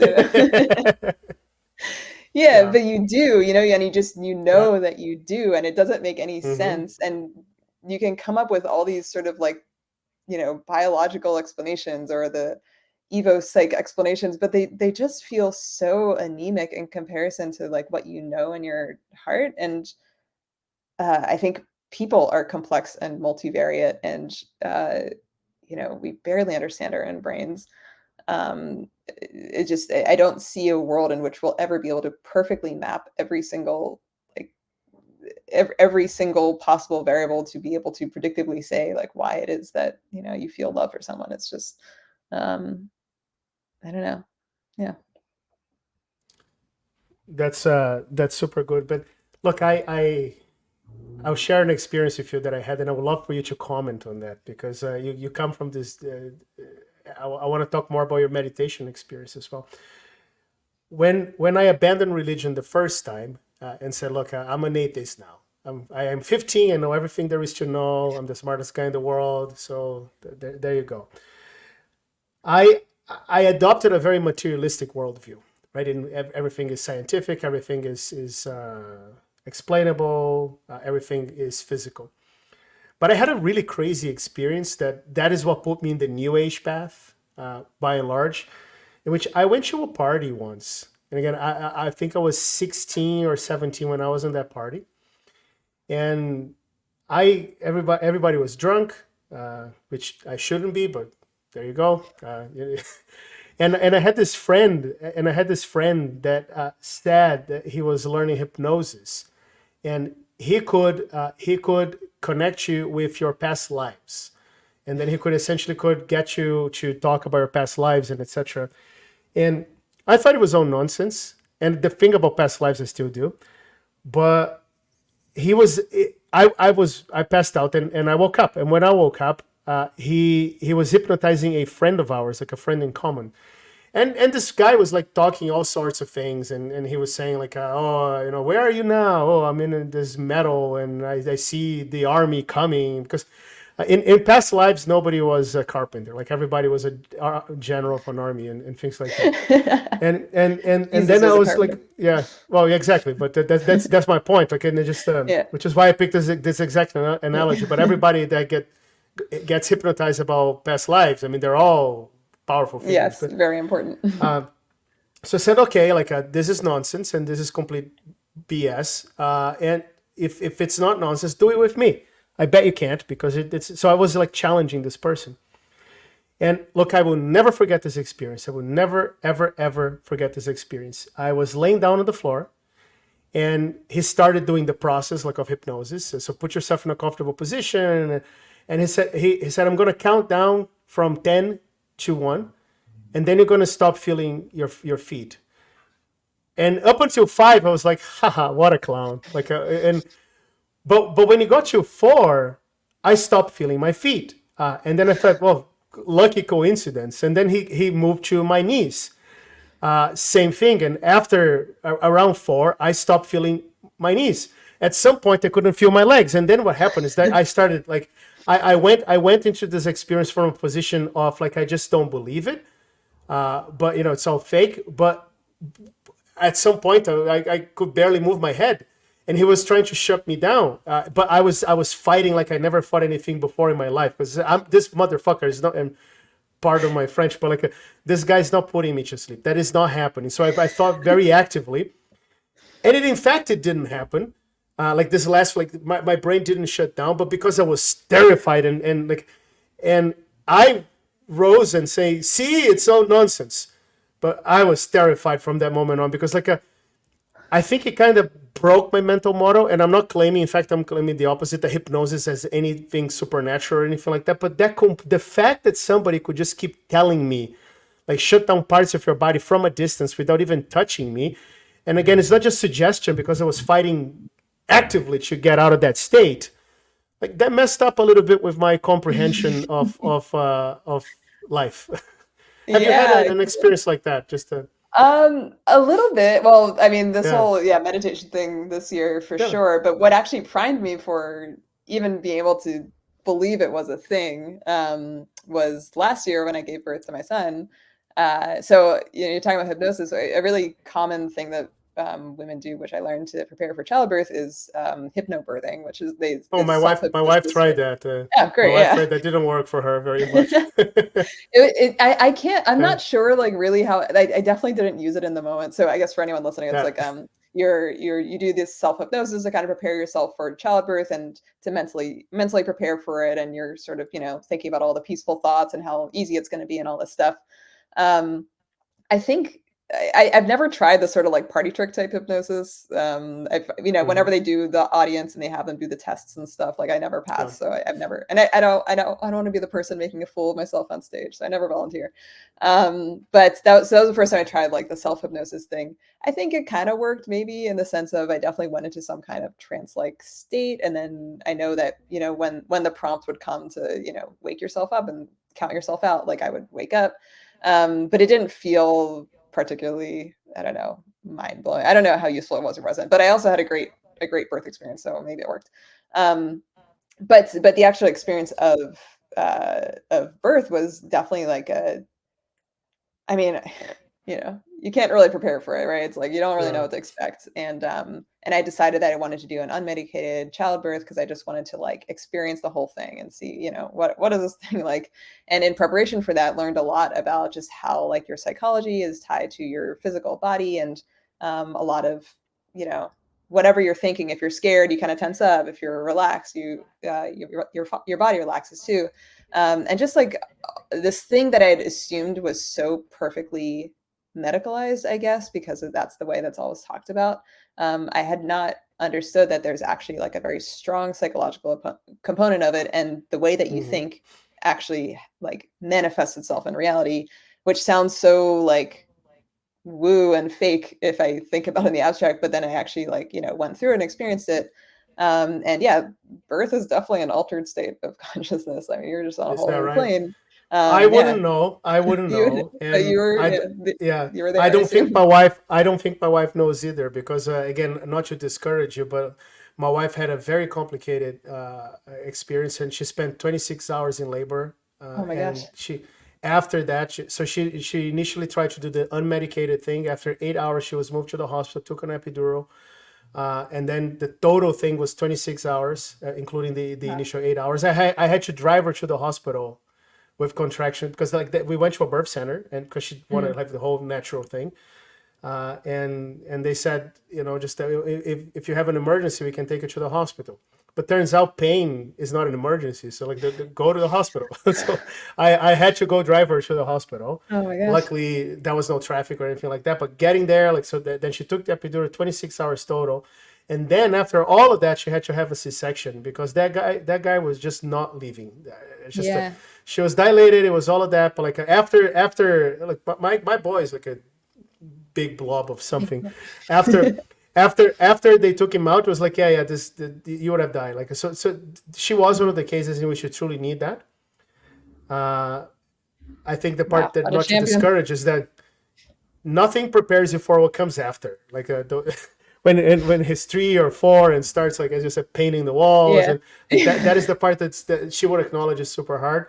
Yeah, yeah, but you do, and you yeah, know that you do, and it doesn't make any hmm, sense. And you can come up with all these sort of like, biological explanations or the evo psych explanations, but they just feel so anemic in comparison to like what you know in your heart. And I think people are complex and multivariate, and we barely understand our own brains. It just I don't see a world in which we'll ever be able to perfectly map every single like every single possible variable to be able to predictably say like why it is that you feel love for someone. It's just um I don't know. Yeah. that's super good. But look, I'll share an experience with you that I had, and I would love for you to comment on that, because you come from this. I want to talk more about your meditation experience as well. When I abandoned religion the first time and said, "Look, I'm an atheist now," I am 15. I know everything there is to know. I'm the smartest guy in the world. So there you go. I I adopted a very materialistic worldview, right? And everything is scientific. Everything is explainable. Everything is physical. But I had a really crazy experience that is what put me in the new age path, by and large, in which I went to a party once. And again, I think I was 16 or 17 when I was in that party. And everybody was drunk, which I shouldn't be, but there you go. And I had this friend that said that he was learning hypnosis, and he could connect you with your past lives, and then he could essentially could get you to talk about your past lives and etc. And I thought it was all nonsense. And the thing about past lives, I still do. But he was, I passed out, and I woke up. And when I woke up, he was hypnotizing a friend of ours, like a friend in common. And this guy was like talking all sorts of things, and he was saying like, oh, where are you now? Oh, I'm in this metal, and I see the army coming, because in past lives nobody was a carpenter, like everybody was a general of an army, and things like that. And Jesus then I was a was like, carpenter. yeah, well, yeah, exactly. But that's my point. Like, and it just Yeah. which is why I picked this exact analogy. But everybody that gets hypnotized about past lives, I mean, they're all powerful figures. Yes, But very important. so I said, okay, like this is nonsense, and this is complete BS. And if it's not nonsense, do it with me. I bet you can't, because it's so I was like challenging this person. And look, I will never forget this experience. I will never, ever, ever forget this experience. I was laying down on the floor, and he started doing the process like of hypnosis. So put yourself in a comfortable position, and he said, I'm going to count down from 10 to 1, and then you're going to stop feeling your feet. And up until 5, I was like, haha, what a clown! Like, but when you got to 4, I stopped feeling my feet, and then I thought, well, lucky coincidence. And then he moved to my knees, same thing. And after around 4, I stopped feeling my knees. At some point, I couldn't feel my legs, and then what happened is that I started like I went into this experience from a position of like I just don't believe it, but it's all fake. But at some point, I could barely move my head, and he was trying to shut me down. But I was fighting like I never fought anything before in my life, because this motherfucker is not. And pardon my French, but like this guy's not putting me to sleep. That is not happening. So I thought very actively, and in fact it didn't happen. Like this last, like my brain didn't shut down, but because I was terrified, and I rose and say, see, it's all nonsense. But I was terrified from that moment on, because I think it kind of broke my mental model. And I'm not claiming, in fact, I'm claiming the opposite, that hypnosis has anything supernatural or anything like that. But the fact that somebody could just keep telling me, like, shut down parts of your body from a distance without even touching me. And again, it's not just suggestion, because I was fighting actively to get out of that state. Like, that messed up a little bit with my comprehension of life. Have you had Yeah. an experience like that? Just to, A little bit. Well, I mean, this yeah, whole meditation thing this year for yeah. sure. But what actually primed me for even being able to believe it was a thing was last year when I gave birth to my son. So you're talking about hypnosis. A really common thing that women do, which I learned to prepare for childbirth, is hypnobirthing, which Oh, is self my wife hypnosis. tried that. Yeah, My great. wife Yeah. tried that. Didn't work for her very much. I can't, I'm Yeah, not sure like really how I definitely didn't use it in the moment. So I guess for anyone listening, it's yeah, like you do this self-hypnosis to kind of prepare yourself for childbirth and to mentally prepare for it, and you're sort of, thinking about all the peaceful thoughts and how easy it's going to be and all this stuff. Um I think I've never tried the sort of like party trick type hypnosis. I've, whenever mhm, they do the audience and they have them do the tests and stuff, like I never yeah, pass. So I've never, and I don't want to be the person making a fool of myself on stage. So I never volunteer. But that was the first time I tried like the self hypnosis thing. I think it kind of worked maybe in the sense of I definitely went into some kind of trance like state. And then I know that, when the prompt would come to, wake yourself up and count yourself out, like I would wake up. But it didn't feel particularly, I don't know, mind blowing. I don't know how useful it was or wasn't, but I also had a great a great birth experience, so maybe it worked. But the actual experience of birth was definitely like I mean, you can't really prepare for it, right? It's like you don't really know No. what to expect. And I decided that I wanted to do an unmedicated childbirth because I just wanted to like experience the whole thing and see, what is this thing like? And in preparation for that, learned a lot about just how like your psychology is tied to your physical body and a lot of, you know, whatever you're thinking. If you're scared, you kind of tense up. If you're relaxed, your body relaxes too. And just like this thing that I had assumed was so perfectly medicalized, I guess, because that's the way that's always talked about. I had not understood that there's actually like a very strong psychological component of it, and the way that you Mm-hmm. think actually like manifests itself in reality, which sounds so like woo and fake if I think about it in the abstract, but then I actually like, went through and experienced it. And yeah, birth is definitely an altered state of consciousness. I mean, you're just on a Is whole that other right? plane. I Yeah, wouldn't know. I wouldn't you, know. you And were, yeah, you were I there, I don't think assume. my wife, I don't think my wife knows either because again, not to discourage you, but my wife had a very complicated experience and she spent 26 hours in labor. Oh my gosh. And after that, she initially tried to do the unmedicated thing. After 8 hours, she was moved to the hospital, took an epidural. And then the total thing was 26 hours, including the Wow. initial 8 hours. I had to drive her to the hospital with contraction because like we went to a birth center and because she wanted Mhm. like the whole natural thing, and they said just that if you have an emergency we can take you to the hospital, but turns out pain is not an emergency, so like go to the hospital. So I had to go drive her to the hospital. Oh my gosh. Luckily there was no traffic or anything like that, but getting there like then she took the epidural, 26 hours total. And then after all of that, she had to have a C-section because that guy was just not leaving. It's just Yeah. she was dilated. It was all of that. But like after like my boy is like a big blob of something. After after they took him out, it was like yeah you would have died. Like so she was one of the cases in which you truly need that. Uh, I think the Wow. part that What a not to champion. discourage is that nothing prepares you for what comes after. Like when he's 3 or 4 and starts like as you said painting the walls Yeah. and like that is the part that she would acknowledge is super hard.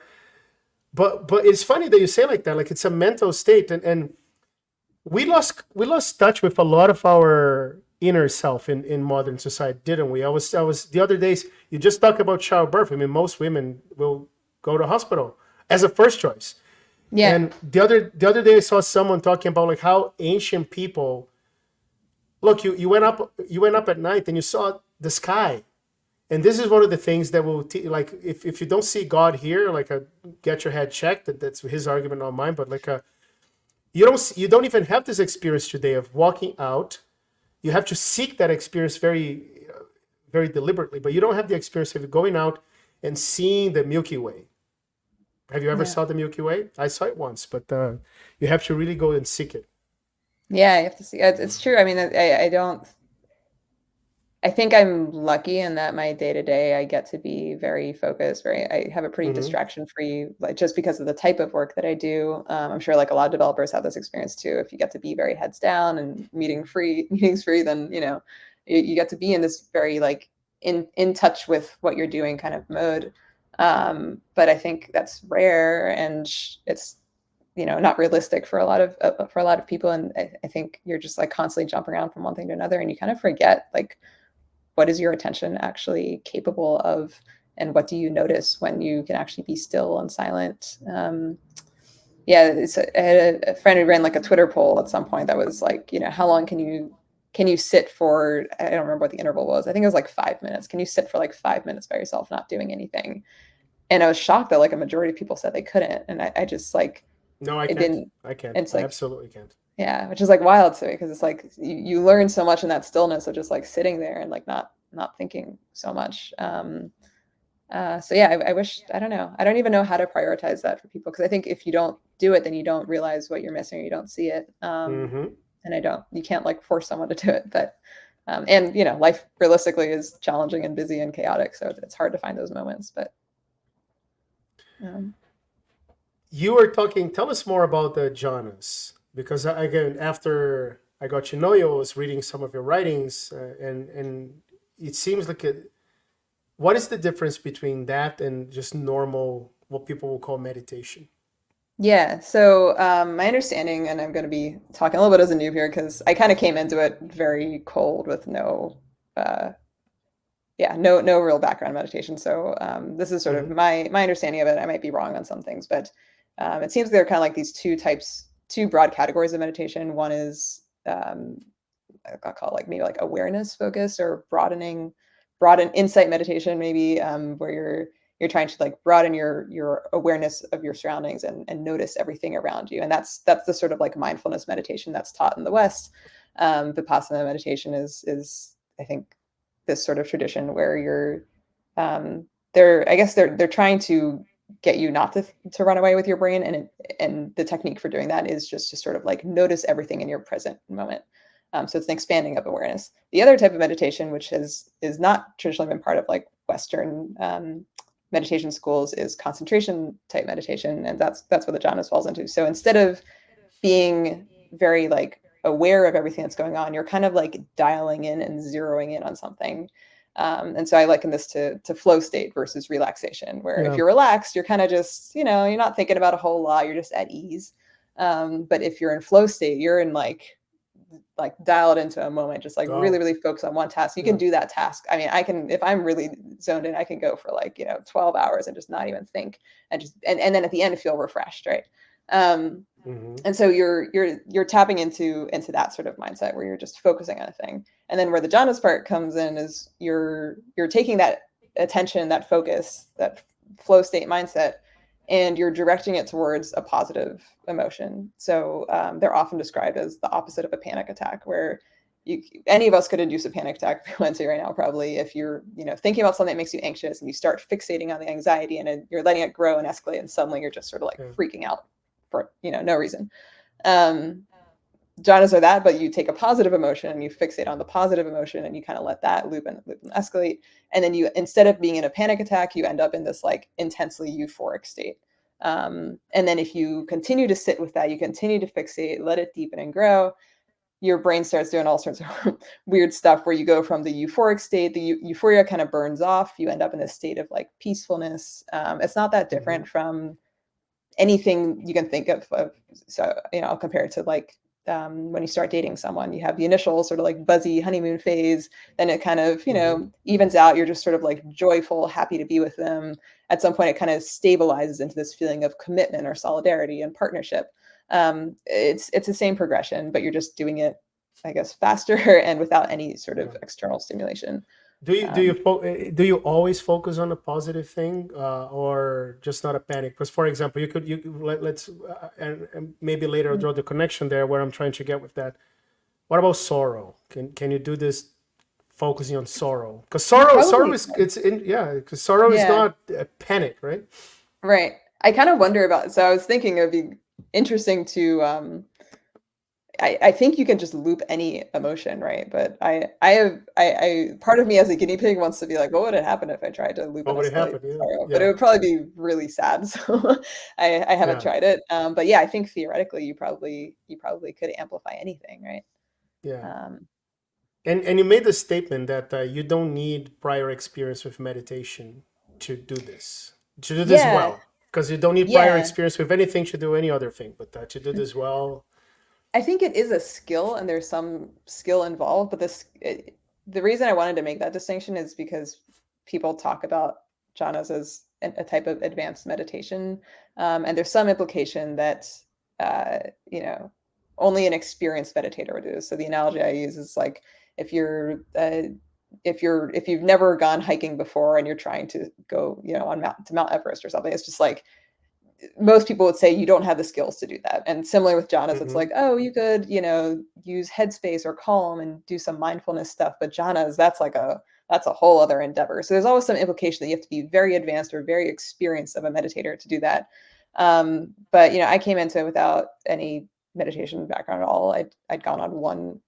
But it's funny that you say like that. Like it's a mental state, and we lost touch with a lot of our inner self in modern society, didn't we? I was the other days. You just talk about childbirth. I mean, most women will go to hospital as a first choice. Yeah. And the other day I saw someone talking about like how ancient people look. You went up at night and you saw the sky. And this is one of the things that will like if you don't see God here, like get your head checked. That's his argument, not mine. But like you don't even have this experience today of walking out. You have to seek that experience very very deliberately, but you don't have the experience of going out and seeing the Milky Way. Have you ever Yeah. saw the Milky Way? I saw it once, but you have to really go and seek it. Yeah. You have to see. It's true. I mean, I don't. I think I'm lucky in that my day to day, I get to be very focused, I have a pretty Hmm. distraction free, like just because of the type of work that I do. I'm sure like a lot of developers have this experience too. If you get to be very heads down and meetings free, then you get to be in this very like in touch with what you're doing kind of mode. But I think that's rare and it's not realistic for a lot of people. And I think you're just like constantly jumping around from one thing to another, and you kind of forget like what is your attention actually capable of, and what do you notice when you can actually be still and silent. Yeah, I had a friend who ran like a Twitter poll at some point that was like, how long can you sit for? I don't remember what the interval was. I think it was like 5 minutes. Can you sit for like 5 minutes by yourself not doing anything? And I was shocked that like a majority of people said they couldn't, and I just like No, I it can't. didn't. I can't. It's I like, absolutely can't. yeah, which is like wild to me because it's like you learn so much in that stillness of just like sitting there and like not thinking so much. So yeah, I wish, I don't know. I don't even know how to prioritize that for people because I think if you don't do it, then you don't realize what you're missing or you don't see it. Hmm. And you can't like force someone to do it. But and life realistically is challenging and busy and chaotic, so it's hard to find those moments. But um, You were talking. Tell us more about the Jhanas, because again, after I got to know you, I was reading some of your writings, and it seems like what is the difference between that and just normal, what people will call meditation? Yeah, so my understanding, and I'm going to be talking a little bit as a noob here because I kind of came into it very cold with uh, no real background meditation. So this is sort of Hmm. my understanding of it. I might be wrong on some things, but it seems there are kind of like these two broad categories of meditation. One is I'll call it like maybe like awareness focus or broaden insight meditation, maybe where you're trying to like broaden your awareness of your surroundings and notice everything around you. And that's the sort of like mindfulness meditation that's taught in the West. Vipassana meditation is I think this sort of tradition where you're I guess they're trying to get you not to run away with your brain, and the technique for doing that is just to sort of like notice everything in your present moment. So it's an expanding of awareness. The other type of meditation, which is not traditionally been part of like Western meditation schools, is concentration type meditation, and that's what the jhanas falls into. So instead of being very like aware of everything that's going on, you're kind of like dialing in and zeroing in on something. And so I liken this to flow state versus relaxation, where if Yeah. you're relaxed, you're kind of just, you're not thinking about a whole lot, you're just at ease. But if you're in flow state, you're in like dialed into a moment, just like really, Oh, really focus on one task. You can yeah. do that task. I mean, I can, if I'm really zoned in, I can go for like, 12 hours and just not even think and then at the end feel refreshed. Right. Um, Hmm. and so you're tapping into that sort of mindset where you're just focusing on a thing. And then where the jhanas part comes in is you're taking that attention, that focus, that flow state mindset, and you're directing it towards a positive emotion. So they're often described as the opposite of a panic attack, where any of us could induce a panic attack if we went to right now, probably, if you're thinking about something that makes you anxious and you start fixating on the anxiety and you're letting it grow and escalate, and suddenly you're just sort of like Yeah. freaking out for no reason. um Jhanas are that, but you take a positive emotion and you fixate on the positive emotion and you kind of let that loop and escalate. And then you, instead of being in a panic attack, you end up in this like intensely euphoric state. And then if you continue to sit with that, you continue to fixate, let it deepen and grow, your brain starts doing all sorts of weird stuff where you go from the euphoric state, the euphoria kind of burns off. You end up in a state of like peacefulness. It's not that Hmm. different from anything you can think of. So I'll compare it to like when you start dating someone, you have the initial sort of like buzzy honeymoon phase, then it kind of Hmm. evens out. You're just sort of like joyful, happy to be with them. At some point it kind of stabilizes into this feeling of commitment or solidarity and partnership. It's the same progression, but you're just doing it, I guess, faster and without any sort Yeah. of external stimulation. Do you um, do you always focus on a positive thing, or just not a panic? Because, for example, let's and maybe later I'll draw the connection there where I'm trying to get with that. What about sorrow? Can you do this focusing on sorrow? Because you sorrow probably is it's in yeah. Because sorrow is Yeah. not a panic, right? Right. I kind of wonder about, so I was thinking it would be interesting to I think you can just loop any emotion, right? But I part of me as a guinea pig wants to be like, what would have happened if I tried to loop What and would escalate happen? Yeah, sorrow? But it yeah, would probably be really sad. So I haven't yeah, tried it. But yeah, I think theoretically you probably could amplify anything, right? yeah. Um, And you made the statement that you don't need prior experience with meditation to do this. To do this yeah, well, because you don't need prior yeah. experience with anything to do any other thing, but to do this well. I think it is a skill and there's some skill involved, but the reason I wanted to make that distinction is because people talk about jhanas as a type of advanced meditation. And there's some implication that, uh, you know, only an experienced meditator would do this. So the analogy I use is like if you're, if you've never gone hiking before and you're trying to go, on Mount Everest or something, it's just like most people would say you don't have the skills to do that. And similar with jhanas, it's Hmm. like, oh, you could, use headspace or calm and do some mindfulness stuff. But jhanas, that's a whole other endeavor. So there's always some implication that you have to be very advanced or very experienced of a meditator to do that. But I came into it without any meditation background at all. I'd gone on one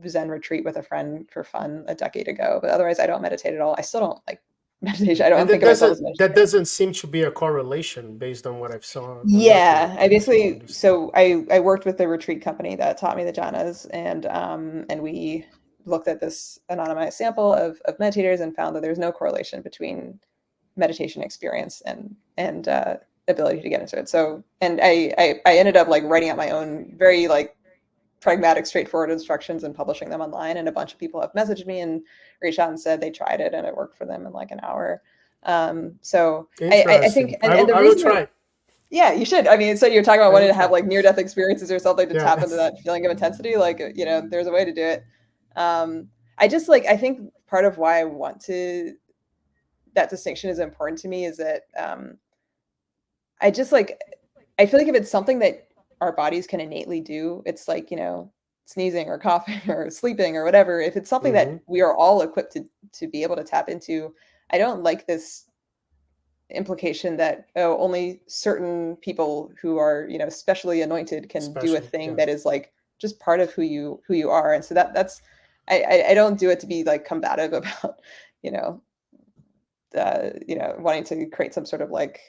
Zen retreat with a friend for fun a decade ago, but otherwise I don't meditate at all. I still don't like meditation. I And don't think of myself as a that meditator. doesn't seem to be a correlation based on what I've saw on your Yeah, I communication. I basically, understand. so I worked with the retreat company that taught me the jhanas, and we looked at this anonymized sample of meditators and found that there's no correlation between meditation experience and ability to get into it. So, and I ended up like writing out my own very like pragmatic, straightforward instructions and publishing them online. And a bunch of people have messaged me and reached out and said they tried it and it worked for them in like an hour. So I think, Interesting. and the I will reason, try. yeah, you should. I mean, so you're talking about I wanting will to have try. like near-death experiences or something to Yeah. tap into that feeling of intensity. Like, there's a way to do it. I just like, I think part of why I want to, that distinction is important to me is that I just like, I feel like if it's something that our bodies can innately do, it's like, sneezing or coughing or sleeping or whatever. If it's something Mm-hmm. that we are all equipped to be able to tap into, I don't like this implication that, oh, only certain people who are, specially anointed can do a Special. thing Yeah. that is like just part of who you are. And so that's I don't do it to be like combative about, you know, wanting to create some sort of like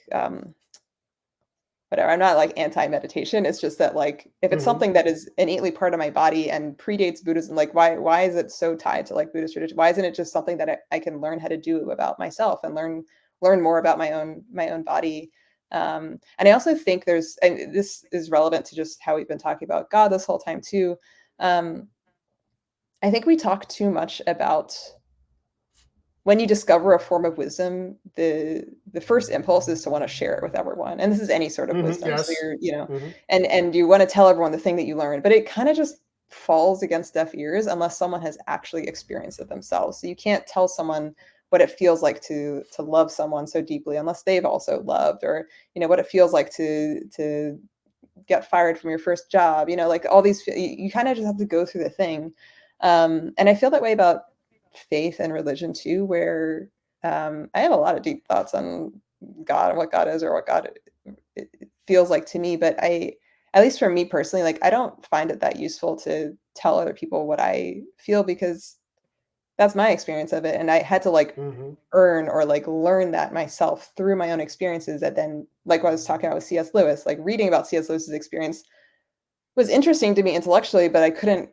whatever. I'm not like anti-meditation. It's just that like if it's Mm-hmm. something that is innately part of my body and predates Buddhism, like why is it so tied to like Buddhist tradition? Why isn't it just something that I can learn how to do about myself and learn more about my own body? And I also think and this is relevant to just how we've been talking about God this whole time too. I think we talk too much about when you discover a form of wisdom, the first impulse is to want to share it with everyone. And this is any sort of Mm-hmm. wisdom. So Yes. Mm-hmm. and you want to tell everyone the thing that you learned, but it kind of just falls against deaf ears unless someone has actually experienced it themselves. So you can't tell someone what it feels like to love someone so deeply unless they've also loved, or what it feels like to get fired from your first job, like all these, you kind of just have to go through the thing. And I feel that way about faith and religion too, where I have a lot of deep thoughts on God and what God is or what God it feels like to me. But at least for me personally, like I don't find it that useful to tell other people what I feel because that's my experience of it. And I had to like Mm-hmm. earn or like learn that myself through my own experiences. That then, like what I was talking about with C.S. Lewis, like reading about C.S. Lewis's experience was interesting to me intellectually, but I couldn't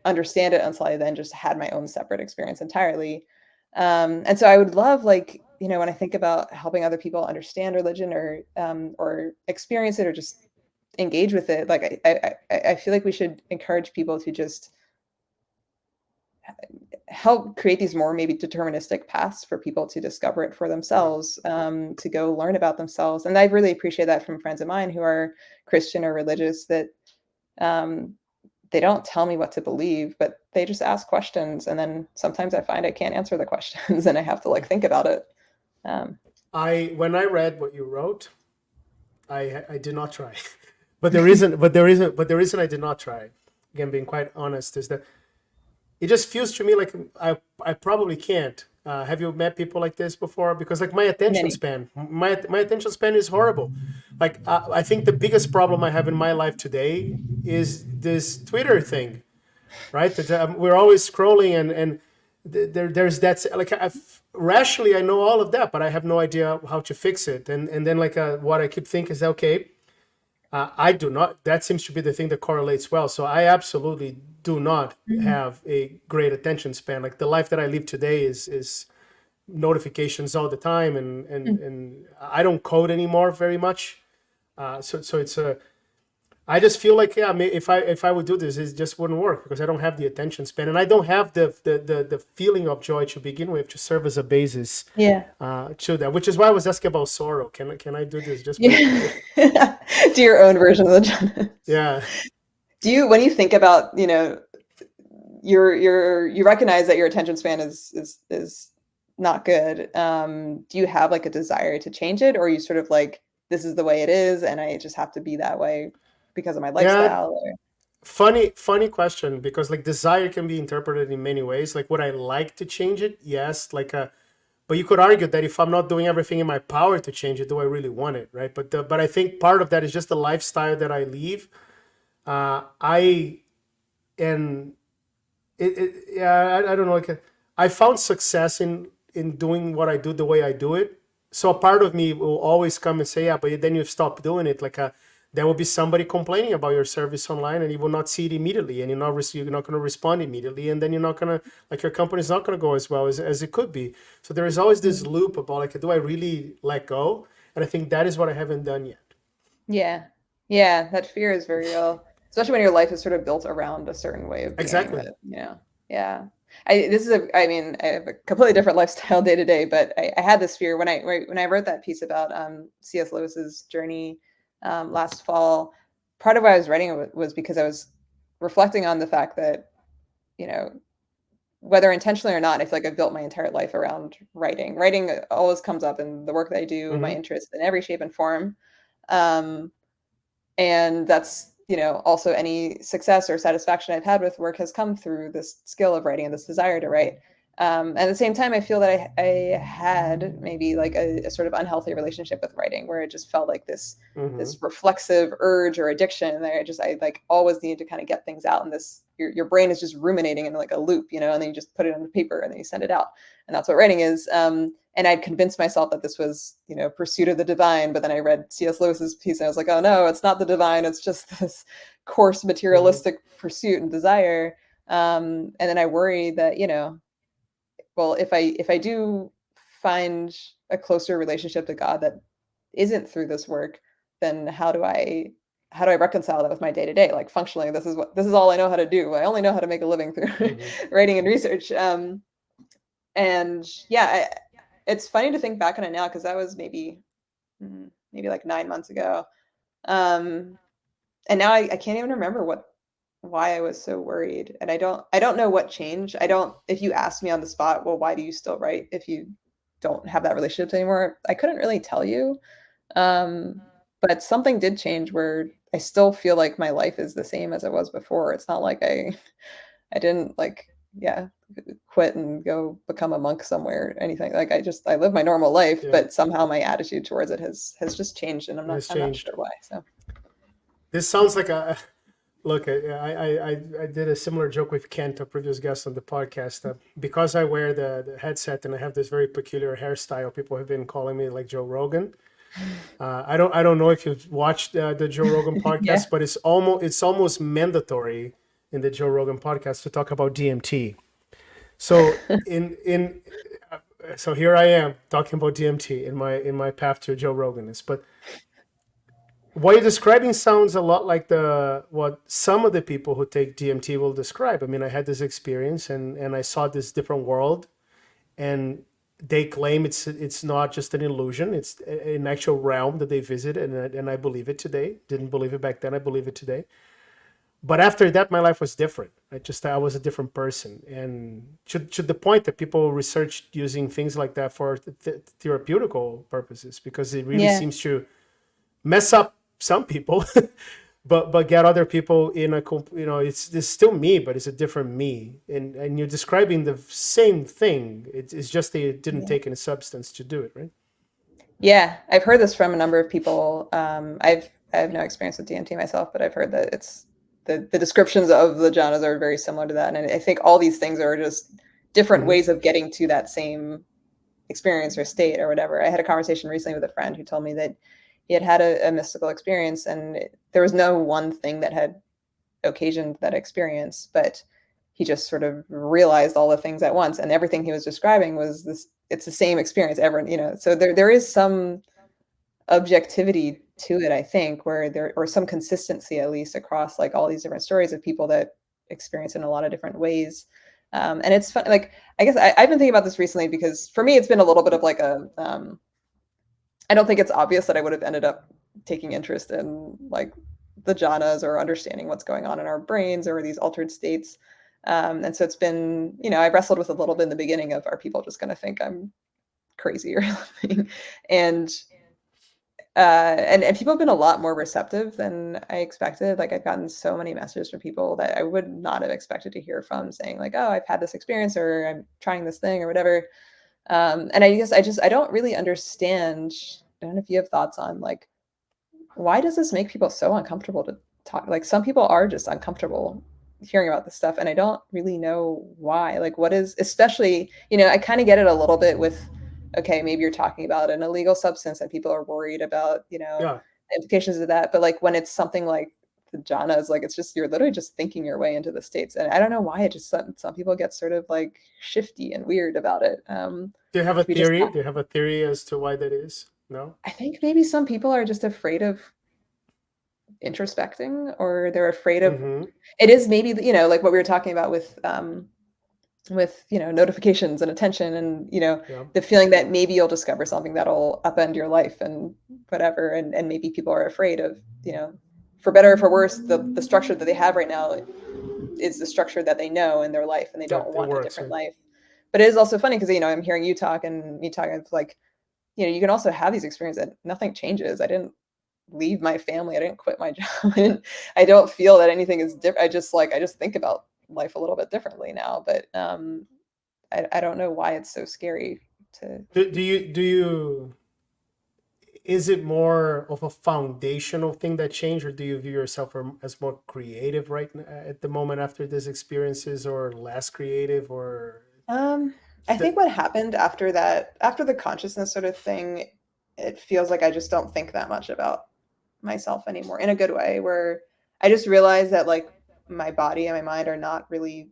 understand it until I then just had my own separate experience entirely. And so I would love, like, when I think about helping other people understand religion or experience it or just engage with it, like I feel like we should encourage people to just help create these more maybe deterministic paths for people to discover it for Yeah. themselves, to go learn about themselves. And I really appreciate that from friends of mine who are Christian or religious, that um, they don't tell me what to believe, but they just ask questions. And then sometimes I find I can't answer the questions and I have to like think about it. Um, When I read what you wrote, I did not try. But the reason I did not try, again, being quite honest, is that it just feels to me like I probably can't. Have you met people like this before? Because like many. my attention span is horrible. Like I think the biggest problem I have in my life today is this Twitter thing, right? That we're always scrolling and there's that like rationally I know all of that, but I have no idea how to fix it. And then like what I keep thinking is okay. I do not. That seems to be the thing that correlates well. So I absolutely do not Mhm. have a great attention span. Like the life that I live today is notifications all the time, and I don't code anymore very much. So it's a. I just feel like yeah, if I would do this, it just wouldn't work because I don't have the attention span, and I don't have the feeling of joy to begin with to serve as a basis Yeah. to that. Which is why I was asking about sorrow. Can I do this just Yeah. briefly? Do your own version of the Jhanas. Yeah. When you think about, you recognize that your attention span is not good. Do you have like a desire to change it, or are you sort of like, this is the way it is and I just have to be that way because of my Yeah, lifestyle? Or... funny question because like desire can be interpreted in many ways. Like would I like to change it? Yes, but you could argue that if I'm not doing everything in my power to change it, do I really want it, right? But I think part of that is just the lifestyle that I live. I and yeah, I don't know, like I found success in doing what I do the way I do it. So a part of me will always come and say, yeah, but then you stop doing it. Like there will be somebody complaining about your service online, and you will not see it immediately, and you're not going to respond immediately, and then you're not going to, like, your company's not going to go as well as it could be. So there is always this loop about, like, do I really let go? And I think that is what I haven't done yet. Yeah. Yeah. That fear is very real, especially when your life is sort of built around a certain way of being Exactly. that, yeah. I mean, I have a completely different lifestyle day to day, but I had this fear when I wrote that piece about C.S. Lewis's journey last fall. Part of why I was writing it was because I was reflecting on the fact that, you know, whether intentionally or not, I feel like I've built my entire life around writing. Writing always comes up in the work that I do, my interest in every shape and form. Um, and that's, also any success or satisfaction I've had with work has come through this skill of writing and this desire to write. At the same time, I feel that I had maybe like a sort of unhealthy relationship with writing, where it just felt like this reflexive urge or addiction. I like always needed to kind of get things out, and your brain is just ruminating in like a loop, and then you just put it on paper and then you send it out, and that's what writing is. And I'd convinced myself that this was, pursuit of the divine. But then I read C.S. Lewis's piece and I was like, oh no, it's not the divine. It's just this coarse materialistic pursuit and desire. And then I worry that, well, if I do find a closer relationship to God that isn't through this work, then how do I reconcile that with my day to day? Like, functionally, this is all I know how to do. I only know how to make a living through writing and research. And yeah, it's funny to think back on it now, because that was maybe like 9 months ago. And now I can't even remember why I was so worried. And I don't know what changed. If you asked me on the spot, well, why do you still write if you don't have that relationship anymore? I couldn't really tell you. But something did change, where I still feel like my life is the same as it was before. It's not like I didn't, like, quit and go become a monk somewhere or anything. Like, I live my normal life, but somehow my attitude towards it has just changed, and I'm not sure why. So this sounds like a look. I did a similar joke with Kent, a previous guest on the podcast. Because I wear the headset and I have this very peculiar hairstyle, people have been calling me like Joe Rogan. I don't know if you've watched the Joe Rogan podcast, but it's almost mandatory in the Joe Rogan podcast to talk about DMT. So so here I am talking about DMT in my path to Joe Roganist. But what you're describing sounds a lot like what some of the people who take DMT will describe. I mean, I had this experience and I saw this different world, and they claim it's not just an illusion; it's an actual realm that they visit, and I believe it today. Didn't believe it back then; I believe it today. But after that, my life was different. I was a different person, and to the point that people researched using things like that for therapeutical purposes, because it really seems to mess up some people, but get other people in it's still me, but it's a different me, and you're describing the same thing. It's just they didn't take any substance to do it, right? Yeah, I've heard this from a number of people. I have no experience with DMT myself, but I've heard that it's the descriptions of the jhanas are very similar to that. And I think all these things are just different ways of getting to that same experience or state or whatever. I had a conversation recently with a friend who told me that he had a mystical experience, and there was no one thing that had occasioned that experience, but he just sort of realized all the things at once, and everything he was describing was this. It's the same experience. Everyone, so there is some objectivity to it, I think, or some consistency, at least, across like all these different stories of people that experience it in a lot of different ways. And it's fun. Like, I guess I've been thinking about this recently, because for me, it's been a little bit of like I don't think it's obvious that I would have ended up taking interest in like the jhanas or understanding what's going on in our brains or these altered states. And so it's been, I wrestled with a little bit in the beginning of, are people just going to think I'm crazy or something? And people have been a lot more receptive than I expected. Like, I've gotten so many messages from people that I would not have expected to hear from, saying like, oh, I've had this experience, or I'm trying this thing or whatever. And I guess I don't really understand. I don't know if you have thoughts on, like, why does this make people so uncomfortable to talk? Like, some people are just uncomfortable hearing about this stuff, and I don't really know why. Like, what is, especially, I kind of get it a little bit with, okay, maybe you're talking about an illegal substance and people are worried about, implications of that. But like when it's something like the jhanas, like it's just you're literally just thinking your way into the states, and I don't know why it just some people get sort of like shifty and weird about it. Do you have a We just theory? Do you have a theory as to why that is? No. I think maybe some people are just afraid of introspecting, or they're afraid of Mm-hmm. it is maybe like what we were talking about with notifications and attention, and Yeah. the feeling that maybe you'll discover something that'll upend your life and whatever, and maybe people are afraid of for better or for worse, the structure that they have right now is the structure that they know in their life, and they don't That it want a works. different Right? life. But it is also funny because I'm hearing you talk and me talking, it's like you can also have these experiences that nothing changes. I didn't leave my family. I didn't quit my job. I don't feel that anything is different. I just think about life a little bit differently now. But I don't know why it's so scary to. Do you is it more of a foundational thing that changed, or do you view yourself as more creative right at the moment after these experiences, or less creative, or Um, I the, think what happened after that, after the consciousness sort of thing, it feels like I just don't think that much about myself anymore in a good way, where I just realized that like my body and my mind are not really,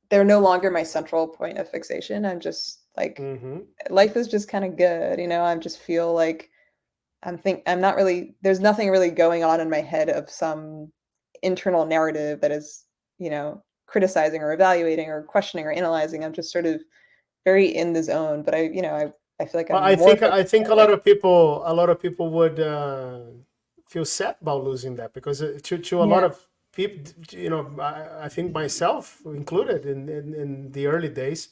they're no longer my central point of fixation. I'm just like, mm-hmm. life is just kind of good, I just feel like I'm not really, there's nothing really going on in my head of some internal narrative that is, criticizing or evaluating or questioning or analyzing. I'm just sort of very in the zone, but I feel like Well, I'm more I focused think on like, a lot of people would feel sad about losing that, because to a lot yeah, of people, I think myself included in the early days,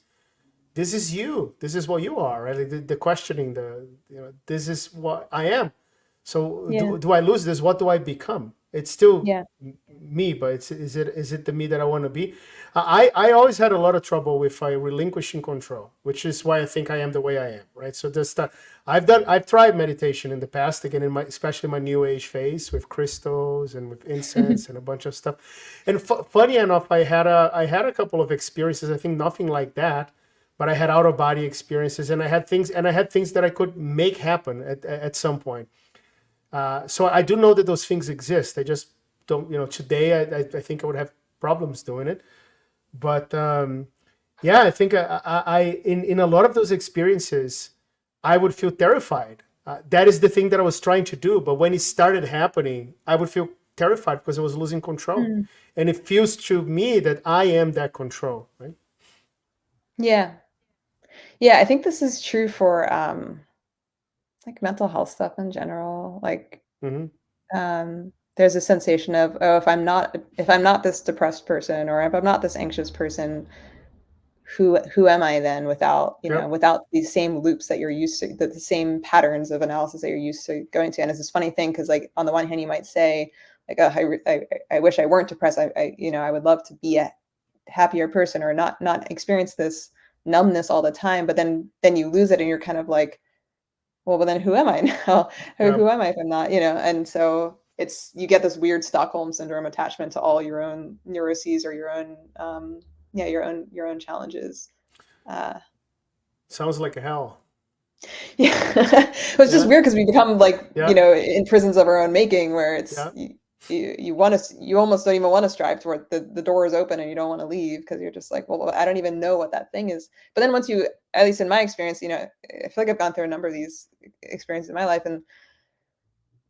this is you, this is what you are, right? Like the questioning, this is what I am. So yeah, do I lose this? What do I become? It's still yeah, me, but is it the me that I want to be? I always had a lot of trouble with relinquishing control, which is why I think I am the way I am, right? So this I've tried meditation in the past, again in my, especially my new age phase, with crystals and with incense and a bunch of stuff. And funny enough, I had a couple of experiences. I think nothing like that, but I had out of body experiences, and I had things that I could make happen at some point. So I do know that those things exist. I just don't, today I think I would have problems doing it. But yeah, I think in a lot of those experiences, I would feel terrified. That is the thing that I was trying to do. But when it started happening, I would feel terrified because I was losing control. mm, And it feels to me that I am that control, right? yeah, yeah. I think this is true for like mental health stuff in general. Like, Mm-hmm. there's a sensation of, oh, if I'm not this depressed person, or if I'm not this anxious person, who am I then, without Yep. without these same loops that you're used to, the same patterns of analysis that you're used to going to. And it's this funny thing because, like, on the one hand, you might say, like, oh, I wish I weren't depressed. I would love to be a happier person, or not experience this numbness all the time. But then you lose it, and you're kind of like, well, but then who am I now? Who Yep. am I if I'm not, And so you get this weird Stockholm syndrome attachment to all your own neuroses, or your own, yeah, your own challenges. Uh, Sounds like a hell. yeah, it's just Yeah. weird because we become like, Yeah. in prisons of our own making, where it's Yeah. you want to, you almost don't even want to strive toward the door is open and you don't want to leave, because you're just like, well, I don't even know what that thing is. But then once you, at least in my experience, I feel like I've gone through a number of these experiences in my life, and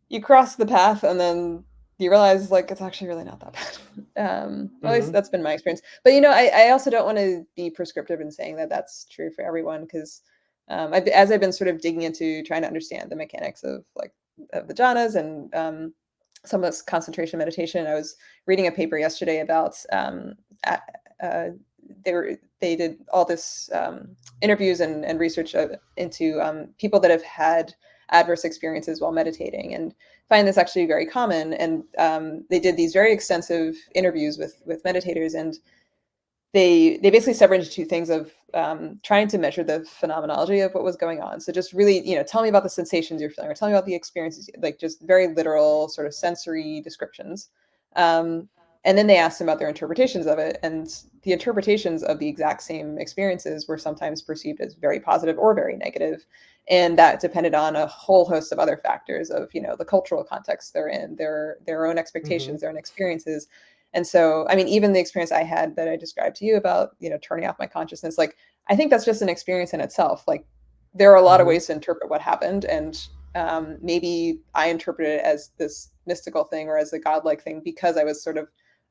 you cross the path, and then you realize, like, it's actually really not that bad. At least Mm-hmm. that's been my experience. But I also don't want to be prescriptive in saying that that's true for everyone, because as I've been sort of digging into trying to understand the mechanics of, like, of the jhanas, and some of this concentration meditation, I was reading a paper yesterday about a- uh, they did all this interviews and research into people that have had adverse experiences while meditating, and find this actually very common. And they did these very extensive interviews with meditators, and they basically separated into two things of trying to measure the phenomenology of what was going on. So just really, tell me about the sensations you're feeling, or tell me about the experiences, like just very literal sort of sensory descriptions. Um, And then they asked them about their interpretations of it, and the interpretations of the exact same experiences were sometimes perceived as very positive or very negative, and that depended on a whole host of other factors of, the cultural context they're in, their own Mm-hmm. expectations, their own experiences. And so, I mean, even the experience I had that I described to you about, turning off my consciousness, like, I think that's just an experience in itself. Like, there are a lot of Mm-hmm. ways to interpret what happened, and maybe I interpreted it as this mystical thing or as a godlike thing because I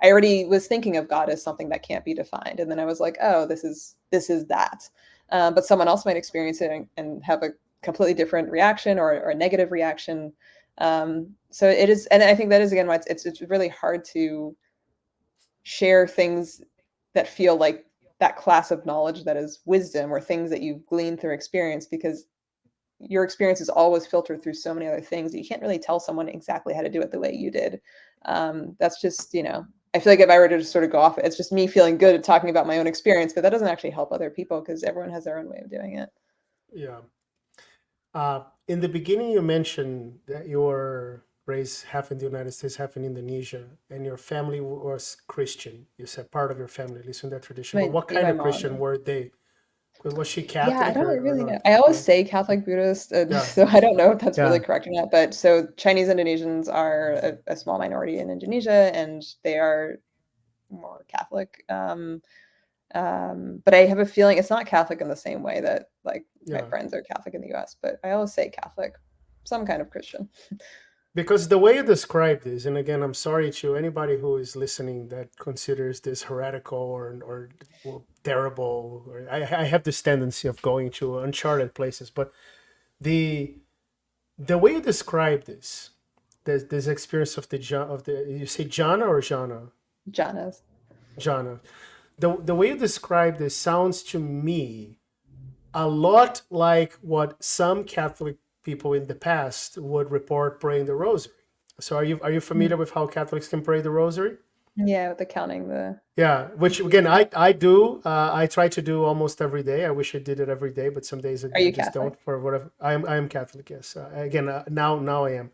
already was thinking of God as something that can't be defined, and then I was like, oh, this is that. But someone else might experience it and have a completely different reaction or a negative reaction. So it is, and I think that is again why it's really hard to share things that feel like that class of knowledge that is wisdom or things that you've gleaned through experience, because your experience is always filtered through so many other things that you can't really tell someone exactly how to do it the way you did. That's just, I feel like if I were to just sort of go off, it's just me feeling good at talking about my own experience, but that doesn't actually help other people because everyone has their own way of doing it. Yeah. In the beginning, you mentioned that you were raised half in the United States, half in Indonesia, and your family was Christian. You said part of your family, at least in that tradition. But what kind My of mom. Christian were they? Was she Yeah, I Catholic don't or really know. not? I always No. say Catholic Buddhist, Yeah. so I don't know if that's really Yeah. correct or not. But so Chinese Indonesians are a small minority in Indonesia, and they are more Catholic. But I have a feeling it's not Catholic in the same way that like my Yeah. friends are Catholic in the US, but I always say Catholic, some kind of Christian. Because the way you describe this, and again, I'm sorry to anybody who is listening that considers this heretical or terrible. Or I have this tendency of going to uncharted places, but the the way you describe this experience of the you say jhana or jhana Jhanas. jhana, the way you describe this sounds to me a lot like what some Catholic people in the past would report praying the rosary. So are you familiar with how Catholics can pray the rosary? Yeah, with the counting Yeah, the which beads. again I do. I try to do almost every day. I wish I did it every day, but some days Are I you just Catholic? don't for whatever. I am Catholic. Yes. Again, now I am.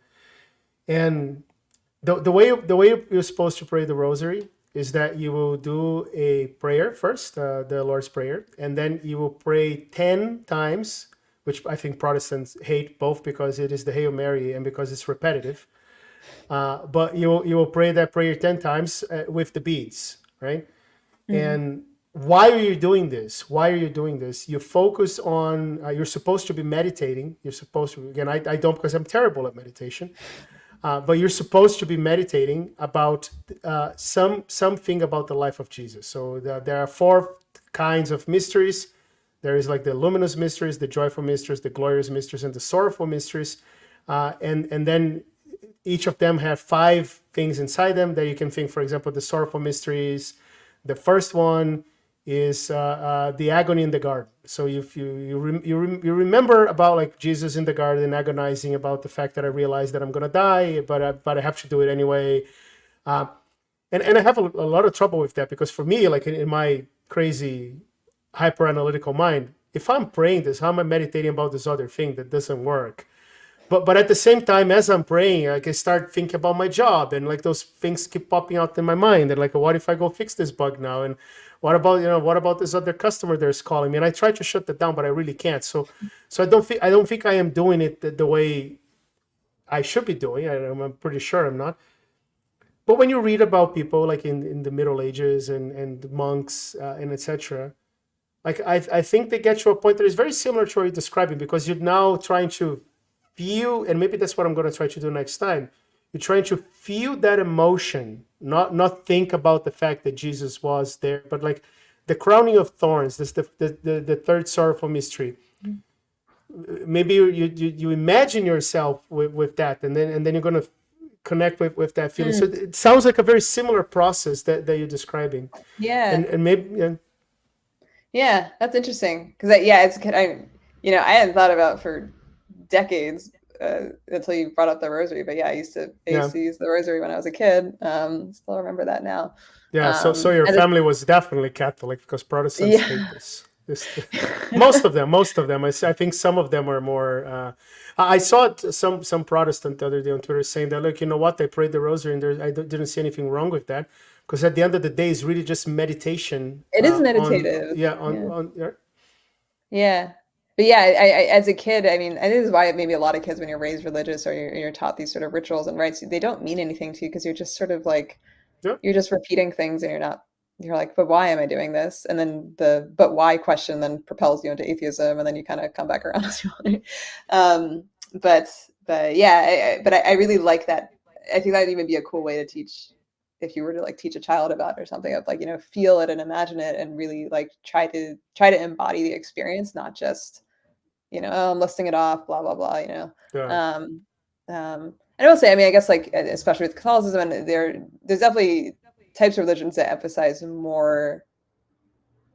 And the way you're supposed to pray the rosary is that you will do a prayer first, the Lord's Prayer, and then you will pray 10 times, which I think Protestants hate both because it is the Hail Mary and because it's repetitive. But you will pray that prayer 10 times with the beads, right? Mm. And why are you doing this? Why are you doing this? You focus on, you're supposed to be meditating. You're supposed to, again, I don't because I'm terrible at meditation. But you're supposed to be meditating about something about the life of Jesus. So there are four kinds of mysteries. There is like the luminous mysteries, the joyful mysteries, the glorious mysteries, and the sorrowful mysteries. And then each of them have five things inside them that you can think. For example, the sorrowful mysteries. The first one is the agony in the garden. So if you remember about like Jesus in the garden agonizing about the fact that I realized that I'm gonna die, but I have to do it anyway. And I have a lot of trouble with that because for me, like in my crazy hyper analytical mind, if I'm praying this, how am I meditating about this other thing that doesn't work? But at the same time, as I'm praying, I can start thinking about my job, and like those things keep popping out in my mind. And like, what if I go fix this bug now? And what about this other customer that's calling me? And I try to shut that down, but I really can't. So I don't think I am doing it the way I should be doing. I'm pretty sure I'm not. But when you read about people like in the Middle Ages and monks and etc., like I think they get to a point that is very similar to what you're describing because you're now trying to feel, and maybe that's what I'm going to try to do next time. You're trying to feel that emotion, not think about the fact that Jesus was there, but like the crowning of thorns. This the third sorrowful mystery. Maybe you imagine yourself with that, and then you're going to connect with that feeling. So Mm. it sounds like a very similar process that you're describing, and Yeah. and maybe yeah, Yeah, that's interesting because yeah, I hadn't thought about for decades until you brought up the rosary. But yeah, I yeah. used to use the rosary when I was a kid. Still remember that now. Yeah, so your And it's, family was definitely Catholic because Protestants yeah, hate this. Just most of them. I think some of them are more. I saw some Protestant the other day on Twitter saying that, look, you know what, they prayed the rosary, and didn't see anything wrong with that, because at the end of the day, it's really just meditation. It is On meditative. yeah Yeah. on yeah. Yeah. But yeah, as a kid, I mean, and this is why maybe a lot of kids, when you're raised religious or you're taught these sort of rituals and rites, they don't mean anything to you because you're just sort of like, Yeah. you're just repeating things and you're like, but why am I doing this? And then the but why question then propels you into atheism, and then you kind of come back around as you want. Um, but but yeah, I really like that. I think that'd even be a cool way to teach, if you were to like teach a child about it or something, of like, feel it and imagine it and really like try to embody the experience, not just, oh, I'm listing it off, blah blah blah. Yeah. Um, and I will say, I mean, I guess like especially with Catholicism, and there's definitely types of religions that emphasize more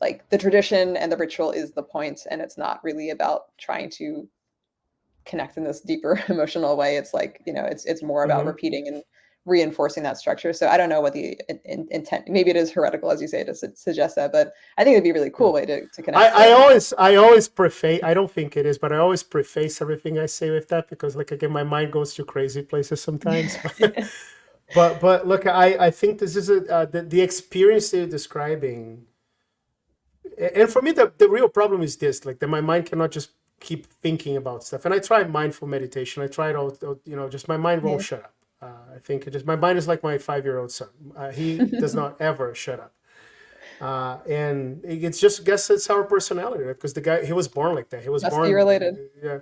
like the tradition and the ritual is the point, and it's not really about trying to connect in this deeper emotional way. It's like, it's more about Mhm. repeating and reinforcing that structure. So I don't know what the intent, maybe it is heretical, as you say, to suggest that, but I think it'd be a really Yeah. cool way to I, connect I it. always I always preface. I don't think it is, but I always preface everything I say with that, because, like, again, my mind goes to crazy places sometimes. But look, I think this is the experience that you're describing, and for me, the real problem is this, like, that my mind cannot just keep thinking about stuff. And I tried mindful meditation. I tried just my mind won't Yeah. shut up. I think my mind is like my 5-year-old son. He does not ever shut up. And it's just, I guess it's our personality, right? Because the guy, he was born like that. He was Must be born, related. yeah.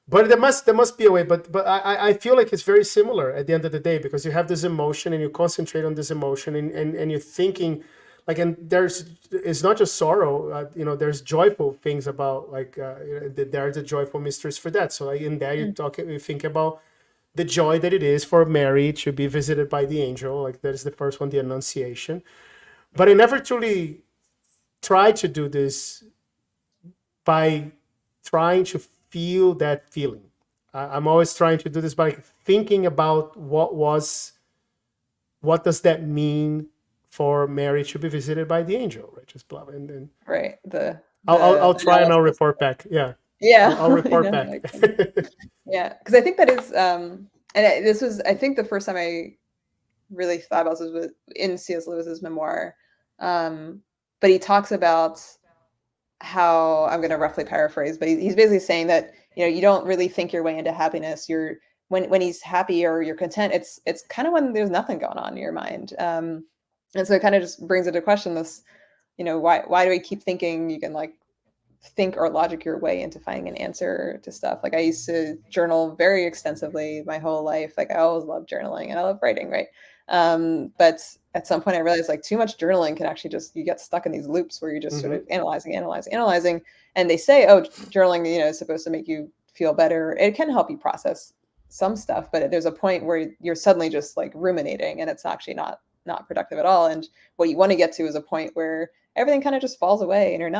But there must be a way. But I feel like it's very similar at the end of the day, because you have this emotion and you concentrate on this emotion, and you're thinking, like, and it's not just sorrow. There's joyful things about, like, there are the joyful mysteries for that. So, like, in there you think about the joy that it is for Mary to be visited by the angel. Like, that is the first one, the Annunciation. But I never truly tried to do this by trying to feel that feeling. I'm always trying to do this by thinking about what does that mean for Mary to be visited by the angel, right? Just blah, and Right. The I'll try, and I'll analysis. report back. Yeah, Yeah. I'll report No, back. yeah. Because I think that is, this was, I think, the first time I really thought about this was in C.S. Lewis's memoir. But he talks about how, I'm going to roughly paraphrase, but he's basically saying that, you don't really think your way into happiness. When he's happy or you're content, it's kind of when there's nothing going on in your mind. And so it kind of just brings into question this, why do we keep thinking you can like think or logic your way into finding an answer to stuff? Like, I used to journal very extensively my whole life. Like, I always loved journaling and I love writing, right? But at some point I realized, like, too much journaling can actually just, you get stuck in these loops where you're just sort Hmm. of analyzing. And they say, oh, journaling, is supposed to make you feel better. It can help you process some stuff, but there's a point where you're suddenly just like ruminating, and it's actually not productive at all. And what you want to get to is a point where everything kind of just falls away and you're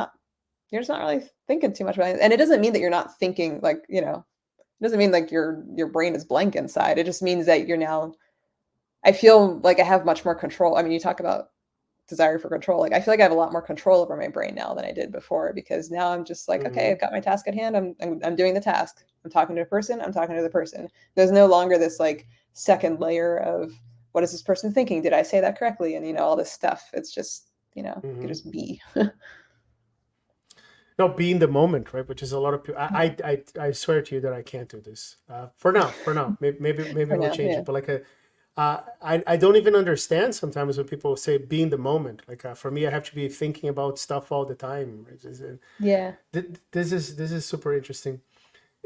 just not really thinking too much about it. And it doesn't mean that you're not thinking, like, it doesn't mean like your brain is blank inside. It just means that you're now, I feel like I have much more control. I mean, you talk about desire for control. Like, I feel like I have a lot more control over my brain now than I did before, because now I'm just like, okay, Hmm. I've got my task at hand. I'm doing the task. I'm talking to a person. I'm talking to the person. There's no longer this like second layer of, what is this person thinking? Did I say that correctly? And all this stuff. It's just, you Hmm. just be. No, be in the moment, right? Which is a lot of people. I swear to you that I can't do this for now. For now, maybe For we'll now, change yeah. it. But, like, I don't even understand sometimes when people say be in the moment. Like, for me, I have to be thinking about stuff all the time. Yeah. This is super interesting.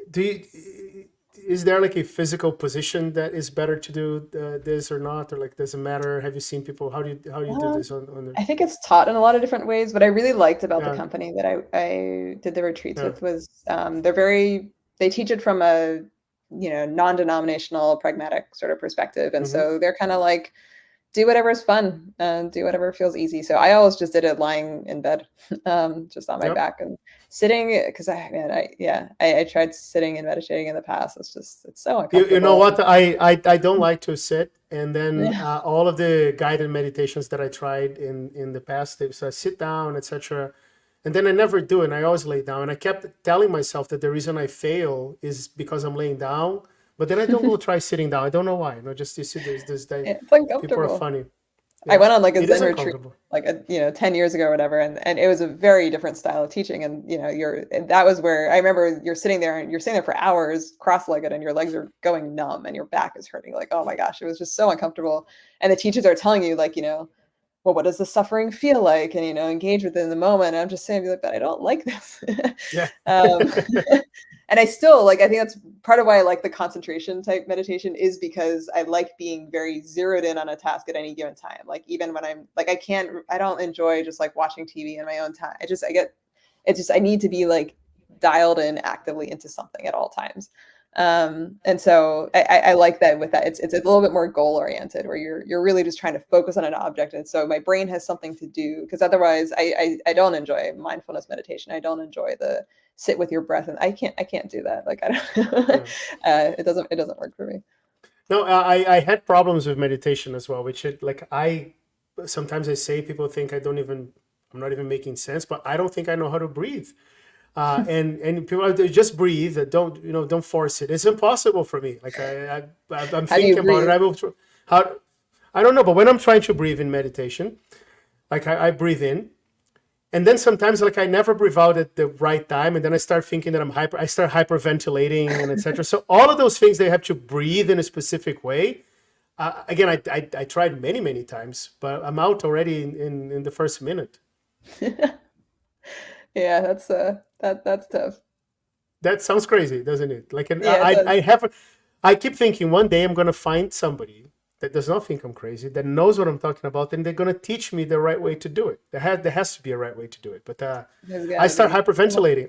Do you, is there, like, a physical position that is better to do this or not, or, like, does it matter? Have you seen people? How do you do Um, this on the? I think it's taught in a lot of different ways. What I really liked about the Yeah, company that I did the retreats yeah. with was, they teach it from a, non-denominational, pragmatic sort of perspective. And Hmm. so they're kind of like, do whatever is fun and do whatever feels easy. So I always just did it lying in bed, just on my Yep. back and sitting, because I tried sitting and meditating in the past. It's so You know uncomfortable. what? I don't like to sit, and then Yeah. all of the guided meditations that I tried in the past, they said sit down, etc. And then I never do, and I always lay down. And I kept telling myself that the reason I fail is because I'm laying down. But then I don't go try sitting down. I don't know why. Just you see, It's people are uncomfortable. funny. I Yeah, went on like a it is Zen retreat uncomfortable. like 10 years ago or whatever, and it was a very different style of teaching. And that was where I remember you're sitting there and you're sitting there for hours cross-legged and your legs are going numb and your back is hurting. Like, oh my gosh, it was just so uncomfortable. And the teachers are telling you like, well, what does the suffering feel like? And engage with it in the moment. And I'm just saying, like, but I don't like this. Yeah. um, and I still like, I think that's part of why I like the concentration type meditation, is because I like being very zeroed in on a task at any given time. Like even when I'm like, I don't enjoy just like watching TV in my own time. I need to be like dialed in actively into something at all times. And so I like that with that. It's a little bit more goal oriented, where you're really just trying to focus on an object. And so my brain has something to do, because otherwise I don't enjoy mindfulness meditation. I don't enjoy the sit with your breath, and I can't do that. Like I don't, Yeah. it doesn't work for me. No, I had problems with meditation as well, which like I sometimes I say people think I'm not even making sense, but I don't think I know how to breathe. And people are, they just breathe. Don't force it. It's impossible for me. Like I'm How do you thinking about it. breathe? How I don't know, but when I'm trying to breathe in meditation, like I breathe in, and then sometimes like I never breathe out at the right time, and then I start thinking that I start hyperventilating and etc. So all of those things, they have to breathe in a specific way. Again, I tried many times, but I'm out already in the first minute. Yeah, that's tough. That sounds crazy, doesn't it? Like, and Yeah, it does. I keep thinking one day I'm gonna find somebody that does not think I'm crazy, that knows what I'm talking about, and they're gonna teach me the right way to do it. There has to be a right way to do it. But There's I gotta start be. hyperventilating.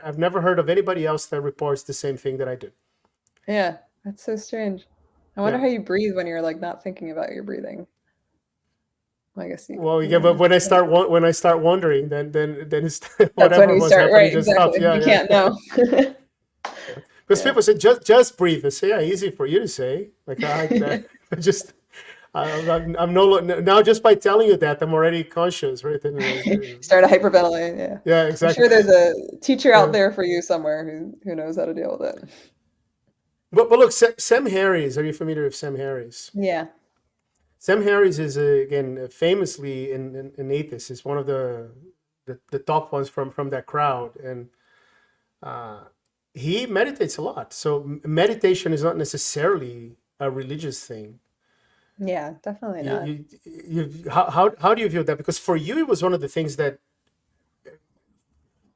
I've never heard of anybody else that reports the same thing that I do. Yeah, that's so strange. I wonder Yeah. how you breathe when you're like not thinking about your breathing. I guess Well, yeah, but yeah. when I start wondering, then it's That's when whatever you was start, happening right, just stops. exactly. Yeah, You can't yeah. know. Yeah. Because Yeah. people say just breathe. I say, yeah, easy for you to say. Like I just I'm no now, just by telling you that I'm already conscious, right? Start hyperventilating, yeah. Yeah, I'm exactly. sure there's a teacher out Yeah. there for you somewhere who knows how to deal with it. But look, Sam Harris. Are you familiar with Sam Harris? Yeah. Sam Harris is again famously an atheist. Is one of the top ones from that crowd, and uh, he meditates a lot. So meditation is not necessarily a religious thing. Yeah, definitely not. How do you view that? Because for you, it was one of the things that,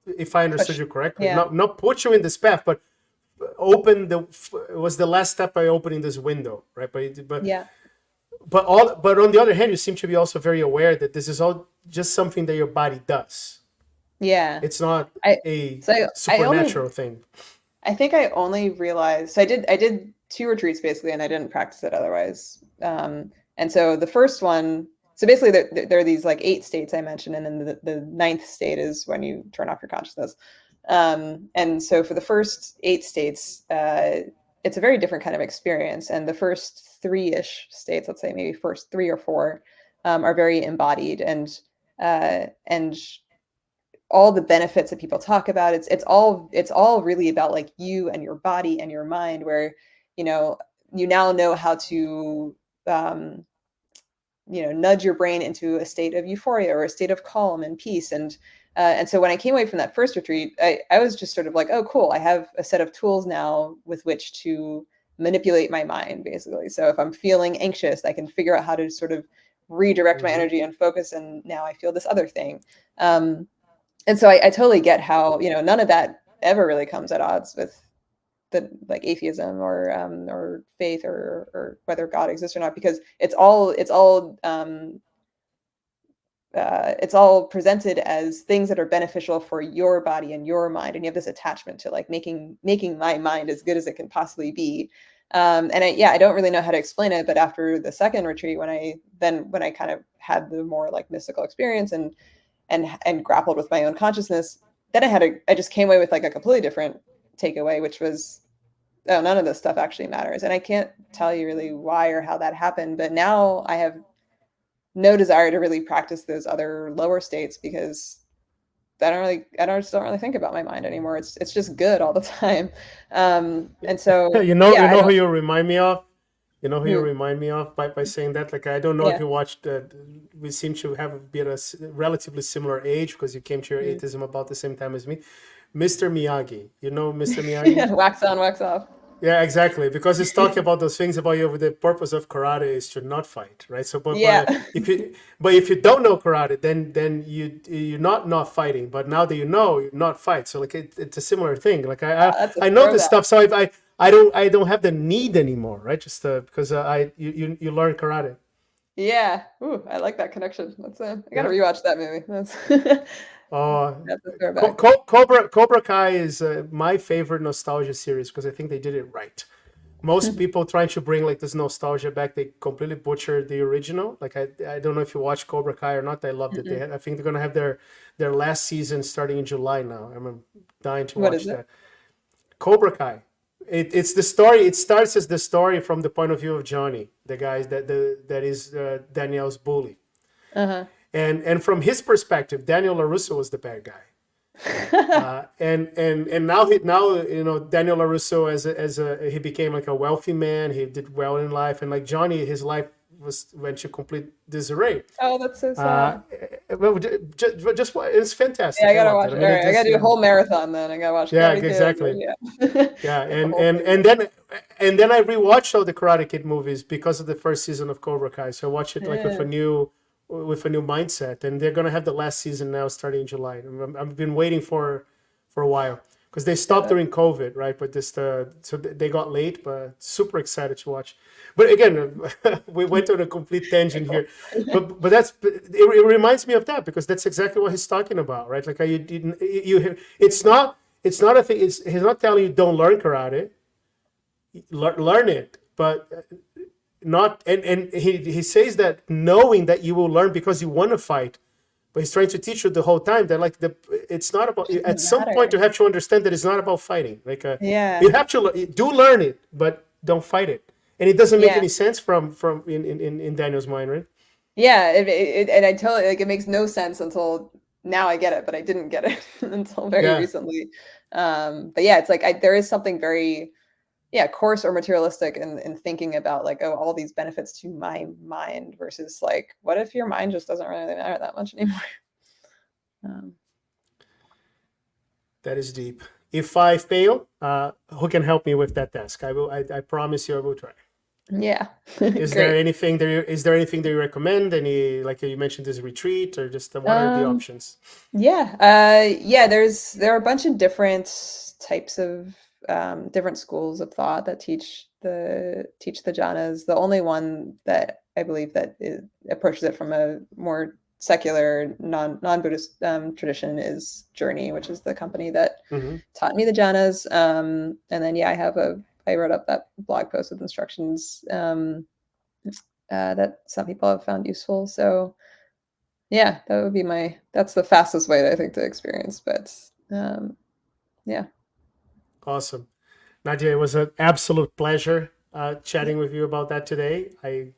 if I understood Push. you correctly, Yeah. not put you in this path, but open the was the last step by opening this window, right? Yeah. But on the other hand, you seem to be also very aware that this is all just something that your body does. Yeah. It's not I a so I only supernatural thing. I think I only realized, so I did two retreats basically, and I didn't practice it otherwise. And so the first one, so basically there are these like 8 states I mentioned, and then the ninth state is when you turn off your consciousness. And so for the first 8 states, it's a very different kind of experience. And the first three-ish states, let's say maybe first 3 or 4, are very embodied, and all the benefits that people talk about, it's all really about like you and your body and your mind, where you know you now know how to um nudge your brain into a state of euphoria or a state of calm and peace. And so when I came away from that first retreat, I was just sort of like, oh cool, I have a set of tools now with which to manipulate my mind, basically. So if I'm feeling anxious, I can figure out how to sort of redirect my Hmm. energy and focus, and now I feel this other thing. And so I totally get how none of that ever really comes at odds with the like atheism or faith, or whether God exists or not, because it's all presented as things that are beneficial for your body and your mind, and you have this attachment to like making my mind as good as it can possibly be. And I don't really know how to explain it, but after the second retreat, when I kind of had the more like mystical experience and grappled with my own consciousness, then I just came away with like a completely different takeaway, which was, oh, none of this stuff actually matters. And I can't tell you really why or how that happened, but now I have no desire to really practice those other lower states because I just don't really think about my mind anymore. It's just good all the time. And so You I know who don't. you remind me of? You know who you Who? remind me of by saying that? Like, I don't know if Yeah. you watched, we seem to have been a relatively similar age because you came to your Mm. atheism about the same time as me. Mr. Miyagi. You know Mr. Miyagi? Wax on, wax off. Yeah, exactly. Because it's talking about those things about you. The purpose of karate is to not fight, right? So, Yeah. but if you don't know karate, then you're not fighting. But now that you know, you're not fight. So like it's a similar thing. Like That's a I know this throwback. stuff. So I don't have the need anymore, right? Just because you learn karate. Yeah. Ooh, I like that connection. That's I gotta Yeah. rewatch that movie. That's Uh, that's a throwback. Cobra Kai is my favorite nostalgia series because I think they did it right. Most people trying to bring like this nostalgia back, they completely butchered the original. Like I don't know if you watched Cobra Kai or not. I loved it. Mm-mm. I think they're gonna have their last season starting in July now. I'm dying to What is watch it? that. Cobra Kai. It's the story. It starts as the story from the point of view of Johnny, the guy that is Daniel's bully, Uh-huh. and from his perspective, Daniel LaRusso was the bad guy. And now you know Daniel LaRusso he became like a wealthy man. He did well in life, and like Johnny, his life went to complete disarray. Oh, that's so Uh, sad. well, just it's Yeah, fantastic. I I gotta loved watch it. I it. All mean, it right, I just gotta do a whole marathon then. I gotta watch yeah, Karate Kid. exactly. Yeah, Yeah, get the whole thing. and then I rewatched all the Karate Kid movies because of the first season of Cobra Kai. So I watched it like Yeah. with a new mindset, and they're gonna have the last season now starting in July. I've been waiting for a while because they stopped Yeah. during COVID, right? But this so they got late, but super excited to watch. But again, we went on a complete tangent Cool. here, but it reminds me of that because that's exactly what he's talking about, right? Like you didn't it's not a thing. He's not telling you don't learn karate, learn it, but not and he says that knowing that you will learn because you want to fight, but he's trying to teach you the whole time that like it's not about It at doesn't some point matter. you have to understand that it's not about fighting. Like you Yeah. have to do learn it, but don't fight it. And it doesn't make Yeah. any sense from in Daniel's mind, right? Yeah. And I totally like it makes no sense until now I get it, but I didn't get it until very Yeah, recently. But yeah, it's like there is something very coarse or materialistic in thinking about like, oh, all these benefits to my mind versus like, what if your mind just doesn't really matter that much anymore? Um, that is deep. If I fail, who can help me with that task? I will. I promise you, I will try. yeah. Is there Great. anything that you recommend? Any like you mentioned this retreat or just what are the Um, options? yeah. Yeah, there are a bunch of different types of different schools of thought that teach the jhanas. The only one that I believe that approaches it from a more secular non-Buddhist tradition is Journey, which is the company that Hmm. taught me the jhanas. And then I wrote up that blog post with instructions that some people have found useful. So yeah, that's the fastest way I think to experience. But yeah. Awesome, Nadia. It was an absolute pleasure chatting with you about that today. I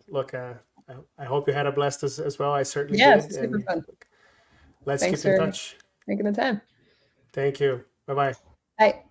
hope you had a blast as well. I certainly Yeah, did, it's super and fun. let's Thanks keep in for touch. making the time. Thank you. Bye bye. Bye.